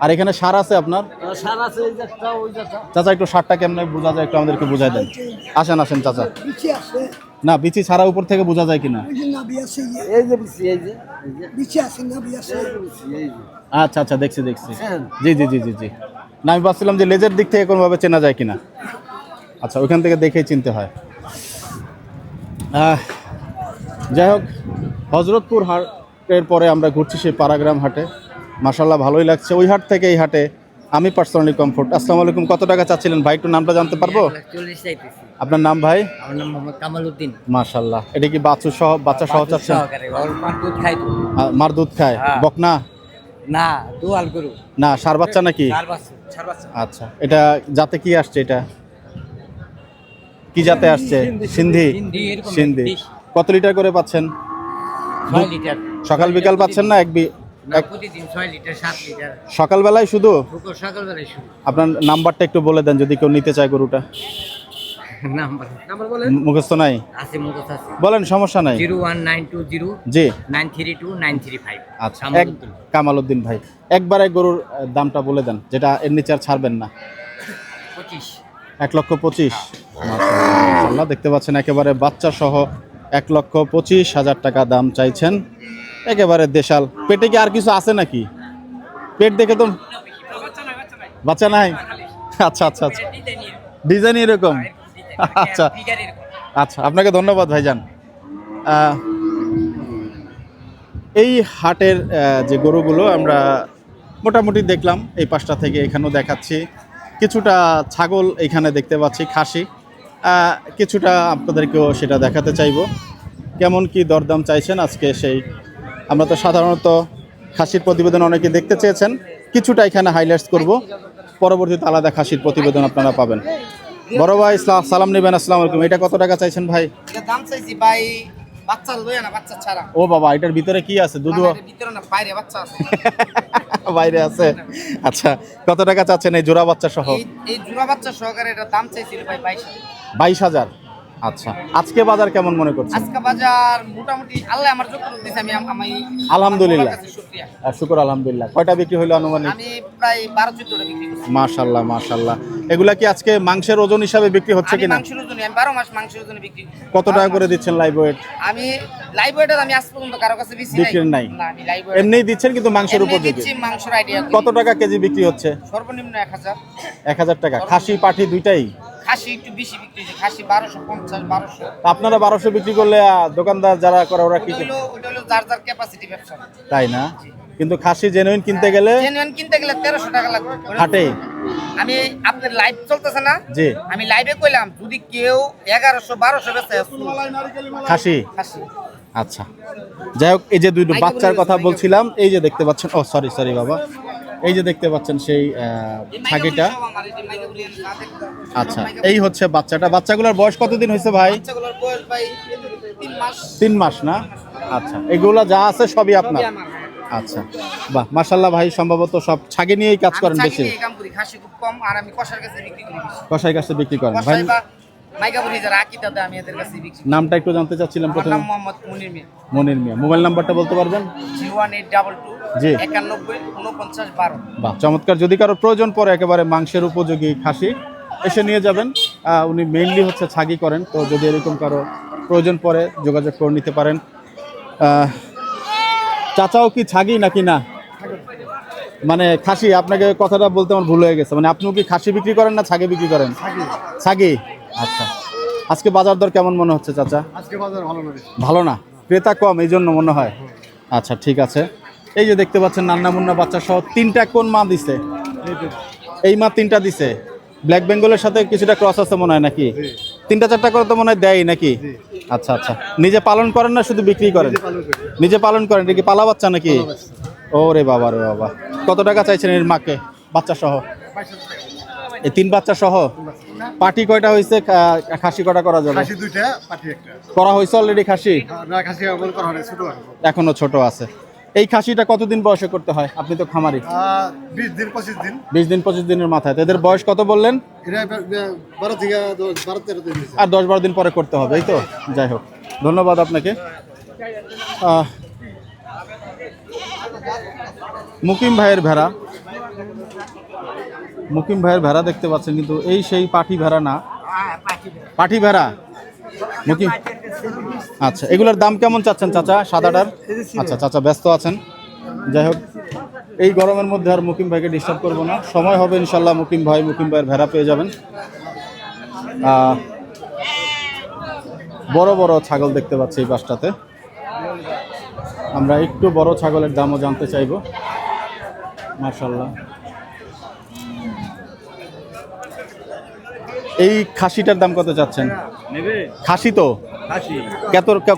আর এখানে সার আছে আপনার? সার আছে, এই একটা ওই একটা। চাচা, একটু সারটা কেমনে বোঝা যায় একটু আমাদেরকে বুঝাই দেন। আসেন আসেন চাচা। বিচি আছে না, বিচি ছাড়া উপর থেকে বোঝা যায় কিনা? ওই যে নাভি আছে, এই যে বিচি, এই যে বিচি আছে, নাভি আছে। আচ্ছা আচ্ছা, দেখছি দেখছি। জি জি জি জি জি, না আমি ভাবছিলাম যে লেজের দিক থেকে কোনোভাবে চেনা যায় কিনা। আচ্ছা, ওইখান থেকে দেখেই চিনতে হয়। যাই হোক, হযরতপুর হাটের পরে আমরা ঘুরছি সেই পাড়াগ্রাম হাটে। মাশাল্লাহ ভালোই লাগছে। ওই হাট থেকে এই হাটে আমি পার্সোনালি কমফোর্ট। আসসালামু আলাইকুম, কত টাকা চাচ্ছিলেন ভাই? একটু নামটা জানতে পারবো? 40 চাইতেছি। আপনার নাম ভাই? আমার নাম মোহাম্মদ কামালউদ্দিন। মাশাল্লাহ, এটা কি বাচ্চা সহ চাচ্ছেন? দুধ খাই তো। মার দুধ খায়? বকনা না, দুয়াল গরু না, সার বাচ্চা নাকি? আচ্ছা, এটা জাতে কি আসছে? এটা কি জাতে আসছে? সিন্ধি। সিন্ধি। কত লিটার করে পাচ্ছেন? 6 লিটার। সকাল বিকাল পাচ্ছেন না না প্রতিদিন 6 লিটার 7 লিটার সকালবেলায় শুধু? সকালবেলায় শুরু। আপনার নাম্বারটা একটু বলে দেন যদি কেউ নিতে চায় গরুটা। নাম্বার বলেন। মুখস্থ নাই? আছে মুখস্থ আছে। বলেন, সমস্যা নাই। 01920 জি 932935। আচ্ছা, কামালউদ্দিন ভাই, একবারে গরুর দামটা বলে দেন, যেটা এর নিচে আর ছাড়বেন না। 25। 1,25,000। মাশাআল্লাহ, দেখতে পাচ্ছেন একেবারে বাচ্চা সহ 1,25,000 টাকা দাম চাইছেন। একেবারে দেশাল। পেটে কি আর কিছু আছে নাকি? পেট দেখে তো বাচ্চা নাই। আচ্ছা আচ্ছা আচ্ছা, ডিজাইন এরকম। আচ্ছা আচ্ছা, আপনাকে ধন্যবাদ ভাইজান। এই হাটের যে গরুগুলো আমরা মোটামুটি দেখলাম, এই পাশটা থেকে এখানেও দেখাচ্ছি। কিছুটা ছাগল এখানে দেখতে পাচ্ছি, খাসি। কিছুটা আপনাদেরকেও সেটা দেখাতে চাইবো, কেমন কি দরদাম চাইছেন আজকে। সেই আমরা তো সাধারণত খাসির প্রতিবেদন অনেকে দেখতে চেয়েছেন, কিছুটা এখানে হাইলাইটস করব, পরবর্তীতে আলাদা খাসির প্রতিবেদন আপনারা পাবেন। বড় ভাই সালাম নেবেন, আসসালামু আলাইকুম। এটা কত টাকা চাইছেন ভাই? এটা দাম চাইছি ভাই, বাচ্চা লয় না, বাচ্চা ছাড়া। ও বাবা, এটার ভিতরে কি আছে? দুধ? ভিতরে না, বাইরে বাচ্চা আছে। বাইরে আছে। আচ্ছা, কত টাকা চাচ্ছেন এই জোড়া বাচ্চা সহ? এই জোড়া বাচ্চা সহকারে এটা দাম চাইছিল ভাই 22,000। 22,000। আচ্ছা, আজকে বাজার কেমন মনে করছেন? আজকে বাজার মোটামুটি আল্লাহ আমার যত দিয়েছে আমি আলহামদুলিল্লাহ, আমার কাছে শুকরিয়া। শুকর আলহামদুলিল্লাহ। কয়টা বিক্রি হলো আনুমানিক? আমি প্রায় 12-14টা বিক্রি করছি। মাশাআল্লাহ মাশাআল্লাহ। এগুলা কি আজকে মাংসের ওজন হিসাবে বিক্রি হচ্ছে আমি কিনা? মাংসের ওজনে, আমি 12 মাস মাংসের ওজনে বিক্রি করি। কত টাকা করে দিচ্ছেন লাইভ ওয়েট? আমি লাইভ ওয়েটের আমি আজ পর্যন্ত কারো কাছে বিক্রি নাই। না, আমি লাইভ ওয়েট এমনিই দিচ্ছেন কিন্তু মাংসের উপযোগী। দিচ্ছি, মাংসের আইডিয়া। কত টাকা কেজি বিক্রি হচ্ছে? সর্বনিম্ন 1000। 1000 টাকা। খাসি পাঠি দুইটাই? খাসি একটু বেশি বিক্রি হচ্ছে, খাসি 1250 1200। আপনারা 1200 বিক্রি করলে দোকানদার যারা করে ওরা কি? ওটা হলো যার যার ক্যাপাসিটি ব্যবসা। তাই না? কিন্তু খাসি জেনুইন কিনতে গেলে, জেনুইন কিনতে গেলে 1300 টাকা লাগবে হাটে। আমি আপনার লাইভ চলতেছে না? জি। আমি লাইভে কইলাম যদি কেউ 1100-1200 বেচে খাসি। খাসি। আচ্ছা, যাই হোক, এই যে দুটো বাচ্চার কথা বলছিলাম, এই যে দেখতে পাচ্ছেন, ও সরি বাবা, এই যে দেখতে পাচ্ছেন সেই ছাগিটা। আচ্ছা, এই হচ্ছে বাচ্চাটা। বাচ্চাগুলোর বয়স কতদিন হয়েছে ভাই? বাচ্চাগুলোর বয়স ভাই 3 মাস। 3 মাস না? আচ্ছা, এগুলা যা আছে সবই আপনার? আচ্ছা, বাহ মাশাআল্লাহ ভাই, সম্ভবত সব ছাগি নিয়েই কাজ করেন বেশি? আমি কাম করি, খাসি খুব কম, আর আমি কষার কাছে বিক্রি করি বেশি। কষাই কাছে বিক্রি করেন ভাই? কষাই বা মাইকাপুরি যারা আকিতা দেয় আমি এদের কাছে বিক্রি করি। নামটা একটু জানতে চাচ্ছিলাম আমার প্রথমে। নাম মোহাম্মদ মনির মিয়া। মনির মিয়া। মোবাইল নাম্বারটা বলতে পারবেন? 01822 জি। 91 49 12। বাহ, চমৎকার। যদি কারো প্রয়োজন পড়ে একেবারে মাংসের উপযোগী খাসি, এসে নিয়ে যাবেন। উনি মেইনলি হচ্ছে ছাগি করেন, তো যদি এরকম কারো প্রয়োজন পড়ে যোগাযোগ করে নিতে পারেন। চাচাও কি ছাগি নাকি না? মানে খাসি? আপনাকে কথাটা বলতে আমার ভুল হয়ে গেছে। মানে আপনিও কি খাসি বিক্রি করেন না ছাগি বিক্রি করেন? ছাগি। আচ্ছা, আজকে বাজার দর কেমন মনে হচ্ছে চাচা? আজকে বাজার ভালো না। ভালো না, ক্রেতা কম, এই জন্য মনে হয়। আচ্ছা, ঠিক আছে। এই যে দেখতে পাচ্ছেন নান্না মুন্না বাচ্চা সহ 3টা কোন মা দিছে? এই মা 3টা দিছে। ব্ল্যাক বেঙ্গলের সাথে কিছুটা ক্রস আছে মনে হয় নাকি? 3টা-4টা করে তো মনে হয় দেয় নাকি? আচ্ছা আচ্ছা, নিজে পালন করেন না শুধু বিক্রি করেন? নিজে পালন করেন। এটা কি পালা বাচ্চা নাকি? ওরে বাবা রে বাবা। কত টাকা চাইছেন এর মাকে বাচ্চা সহ? এই 3 বাচ্চা সহ? পাটি কয়টা হয়েছে? খাসি কয়টা করা যাবে? খাসি 2টা, পাটি 1টা। করা হয়েছে অলরেডি খাসি? না, খাসি বল করা হয়, ছোট আছে। এখনো ছোট আছে। এই খাসিটা কতদিন বয়সে করতে হয়? আপনি তো খামারি। 20 দিন 25 দিন। 20 দিন 25 দিনের মাথায়। তো এদের বয়স কত বললেন? এটা 12 থেকে 12-13 দিন। আর 10-12 দিন পরে করতে হবে, এই তো? যাই হোক, ধন্যবাদ আপনাকে। মুকিম ভাইয়ের ভেড়া, মুকিম ভাইয়ের ভেড়া দেখতে পাচ্ছেন, কিন্তু এই সেই পাঠি ভেড়া না? পাঠি ভেড়া মুকিম। আচ্ছা, এগুলোর দাম কেমন চাচ্ছেন চাচা সাদাটার? আচ্ছা, চাচা ব্যস্ত আছেন। যাই হোক, এই গরমের মধ্যে আর মুকিম ভাইকে ডিস্টার্ব করবো না, সময় হবে ইনশাল্লাহ মুকিম ভাইয়ের ভেড়া পেয়ে যাবেন। বড় বড় ছাগল দেখতে পাচ্ছি এই পাশটাতে। আমরা একটু বড় ছাগলের দামও জানতে চাইব। মাশাআল্লাহ। এই খাসিটার দাম কত চাচ্ছেন? খাসি তো?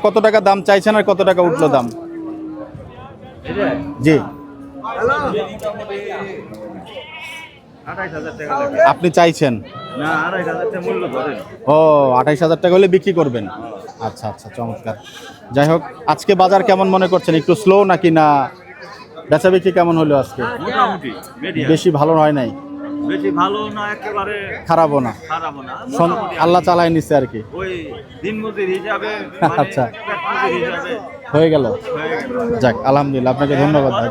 কত টাকা দাম চাইছেন আর কত টাকা উঠলো দাম? জি, আপনি চাইছেন? ও, 28,000 টাকা হলে বিক্রি করবেন। আচ্ছা আচ্ছা, চমৎকার। যাই হোক, আজকে বাজার কেমন মনে করছেন? একটু স্লো নাকি না বেচা বিক্রি কেমন হলো আজকে? মোটামুটি বেশি ভালো হয় নাই, বেশি ভালো না একেবারে খারাপও না, খারাপও না, আল্লাহ চালায় নিচ্ছে আর কি। ওই দিনমজুর হিসাবে আচ্ছা, হয়ে গেল। যাক আলহামদুলিল্লাহ, আপনাকে ধন্যবাদ ভাই।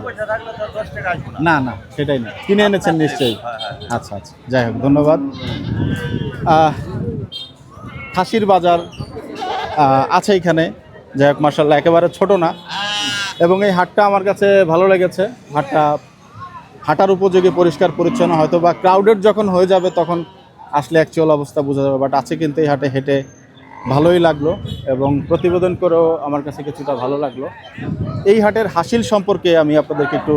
না না সেটাই না, কিনে এনেছেন নিশ্চয়ই। আচ্ছা আচ্ছা, যাই হোক ধন্যবাদ। খাসির বাজার আছে এখানে, যাই হোক মার্শাল্লাহ একেবারে ছোট না, এবং এই হাটটা আমার কাছে ভালো লেগেছে। হাটটা হাঁটার উপযোগী, পরিষ্কার পরিচ্ছন্ন। হয়তো বা ক্রাউডেড যখন হয়ে যাবে তখন আসলে অ্যাকচুয়াল অবস্থা বোঝা যাবে, বাট আছে কিন্তু এই হাটে হেঁটে ভালোই লাগলো, এবং প্রতিবেদন করেও আমার কাছে কিছুটা ভালো লাগলো। এই হাটের হাসিল সম্পর্কে আমি আপনাদেরকে একটু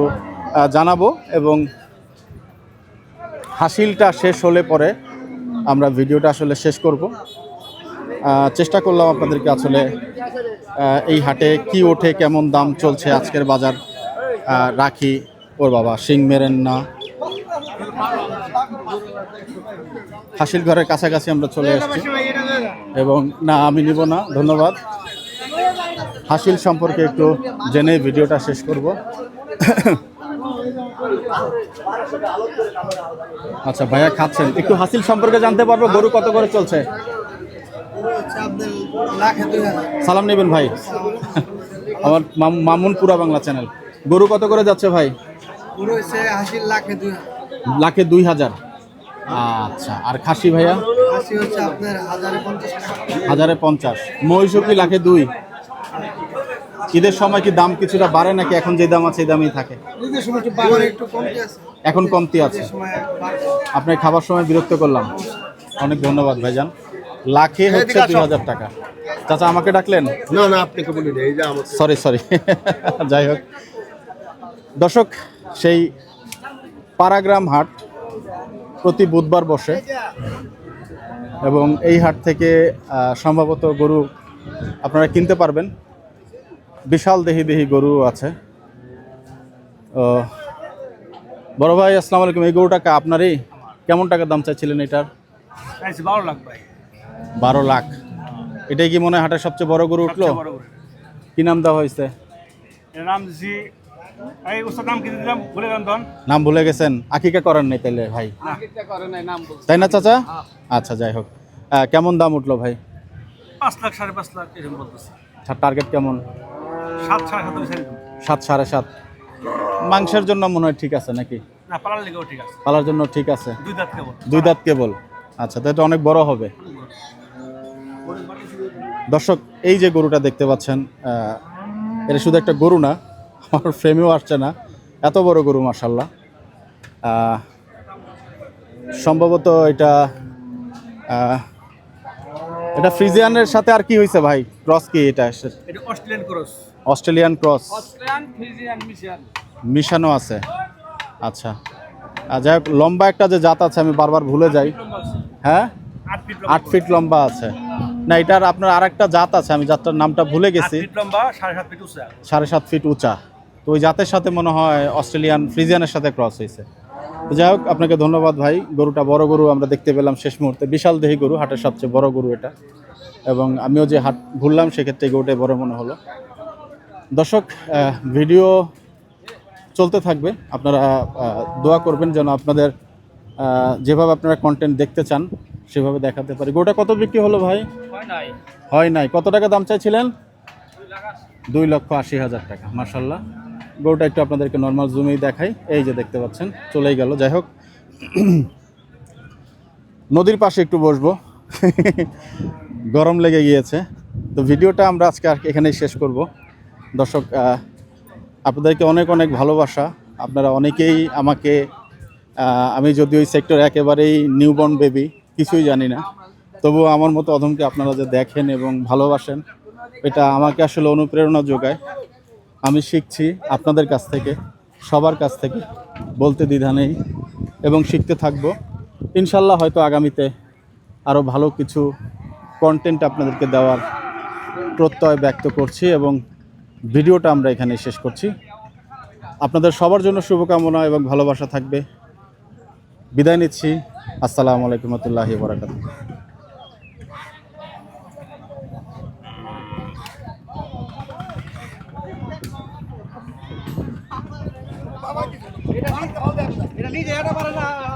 জানাবো, এবং হাসিলটা শেষ হলে পরে আমরা ভিডিওটা আসলে শেষ করব। চেষ্টা করলাম আপনাদেরকে আসলে এই হাটে কি ওঠে, কেমন দাম চলছে আজকের বাজার রাখি। ওর বাবা শিং মেরেন না, হাসিল ঘরের কাছাকাছি আমরা চলে এসেছি, এবং না আমি নিব না, ধন্যবাদ। হাসিল সম্পর্কে একটু জেনে ভিডিওটা শেষ করব। আচ্ছা ভাইয়া খাচ্ছেন, একটু হাসিল সম্পর্কে জানতে পারবো? গরু কত করে চলছে? সালাম নেবেন ভাই, আমার মামুন পুরা বাংলা চ্যানেল। গরু কত করে যাচ্ছে ভাই? লাখে 2000। আচ্ছা, আর খাসি ভাইয়া? 1050। মহিষও কি লাখে 2? ঈদের সময় কি দাম কিছুটা বাড়ে নাকি এখন যে দাম আছে এই দামই থাকে? এখন কমতি আছে। আপনার খাবার সময় বিরক্ত করলাম, অনেক ধন্যবাদ ভাইজান। লাখে হচ্ছে 2000 টাকা। চাচা আমাকে ডাকলেন? না না, আপনাকে বলি না, এই যে আমার সরি সরি। যাই হোক দর্শক, সেই পারাগ্রাম হাট প্রতি বুধবার বসে, এবং এই হাট থেকে সম্ভবত গরু আপনারা কিনতে পারবেন। বিশাল দেহি দেহি গরু আছে। বড় ভাই আসসালামু আলাইকুম, এই গরুটাকে আপনারই? কেমন টাকা দাম চাইছিলেন এটার? 12 লাখ ভাই। 12 লাখ। এটাই কি মনে হয় হাটের সবচেয়ে বড় গরু উঠলো? কি নাম দেওয়া হয়েছে? এর নাম দিছি, এই ওস্তাদ নাম কি দিলাম ভুলে গেলাম তখন। নাম ভুলে গেছেন? আকিকা করেন নাই তাইলে ভাই? তাই না চাচা? আচ্ছা যাই হোক, কেমন দাম উঠলো ভাই? 5 লাখ 5.5 লাখ এরকম বলতেছে। টার্গেট কেমন? 7 7.5। 7 7.5। মাংসের জন্য মনে হয় ঠিক আছে নাকি? না, পালার লেগেও ঠিক আছে। পালার জন্য ঠিক আছে। 2 দাঁত কেবল। 2 দাঁত কেবল। আচ্ছা, তো এটা অনেক বড় হবে। দর্শক, এই যে গরুটা দেখতে পাচ্ছেন, এটা শুধু একটা গরু না, আমার ফ্রেমেও আসছে না, এত বড় গরু মাশাআল্লাহ। সম্ভবত এটা এটা ফ্রিজিয়ানের সাথে আর কি হয়েছে ভাই? ক্রস কি এটা? এটা Australian cross. Australian cross, Australian Friesian mission মিশানো আছে। আচ্ছা, যাই হোক, লম্বা একটা যে জাত আছে আমি বারবার ভুলে যাই। হ্যাঁ, 8 ফিট লম্বা আছে। না, এটার আপনার আর একটা জাত আছে, আমি জাতটার নামটা ভুলে গেছি। 8 ফিট লম্বা, 7.5 ফিট উঁচা। 7.5 ফিট উঁচা। তো ওই জাতের সাথে মনে হয় অস্ট্রেলিয়ান ফ্রিজিয়ানের সাথে ক্রস হয়েছে। তো যাই হোক, আপনাকে ধন্যবাদ ভাই। গরুটা বড় গরু আমরা দেখতে পেলাম শেষ মুহূর্তে, বিশাল দেহি গরু, হাটের সবচেয়ে বড় গরু এটা, এবং আমিও যে হাট ঘুরলাম সেক্ষেত্রে গরুটাই বড় মনে হলো। দর্শক, ভিডিও চলতে থাকবে, আপনারা দোয়া করবেন যেন আপনাদের যেভাবে আপনারা কন্টেন্ট দেখতে চান সেভাবে দেখাতে পারি। গরুটা কত বিক্রি হলো ভাই? হয় নাই। কত টাকা দাম চাইছিলেন? 2,80,000 টাকা। মাশাআল্লাহ, গরুটা একটু আপনাদেরকে নর্মাল জুমেই দেখাই। এই যে দেখতে পাচ্ছেন, চলেই গেল। যাই হোক, নদীর পাশে একটু বসবো, গরম লেগে গিয়েছে। তো ভিডিওটা আমরা আজকে আর এখানেই শেষ করব। দর্শক, আপনাদেরকে অনেক অনেক ভালোবাসা। আপনারা অনেকেই আমাকে, আমি যদিও ওই সেক্টর একেবারেই নিউবর্ন বেবি, কিছুই জানি না, তবুও আমার মতো অধমকে আপনারা যে দেখেন এবং ভালোবাসেন, এটা আমাকে আসলে অনুপ্রেরণা যোগায়। আমি শিখছি আপনাদের কাছ থেকে, সবার কাছ থেকে, বলতে দ্বিধা নেই, এবং শিখতে থাকবো ইনশাল্লাহ। হয়তো আগামীতে আরও ভালো কিছু কন্টেন্ট আপনাদেরকে দেওয়ার প্রত্যয় ব্যক্ত করছি, এবং ভিডিওটা আমরা এখানে শেষ করছি। আপনাদের সবার জন্য শুভকামনা এবং ভালোবাসা থাকবে। বিদায় নিচ্ছি। আসসালামু আলাইকুম ওয়া রাহমাতুল্লাহি ওয়া বারাকাতুহু। নিজে এটা পারে না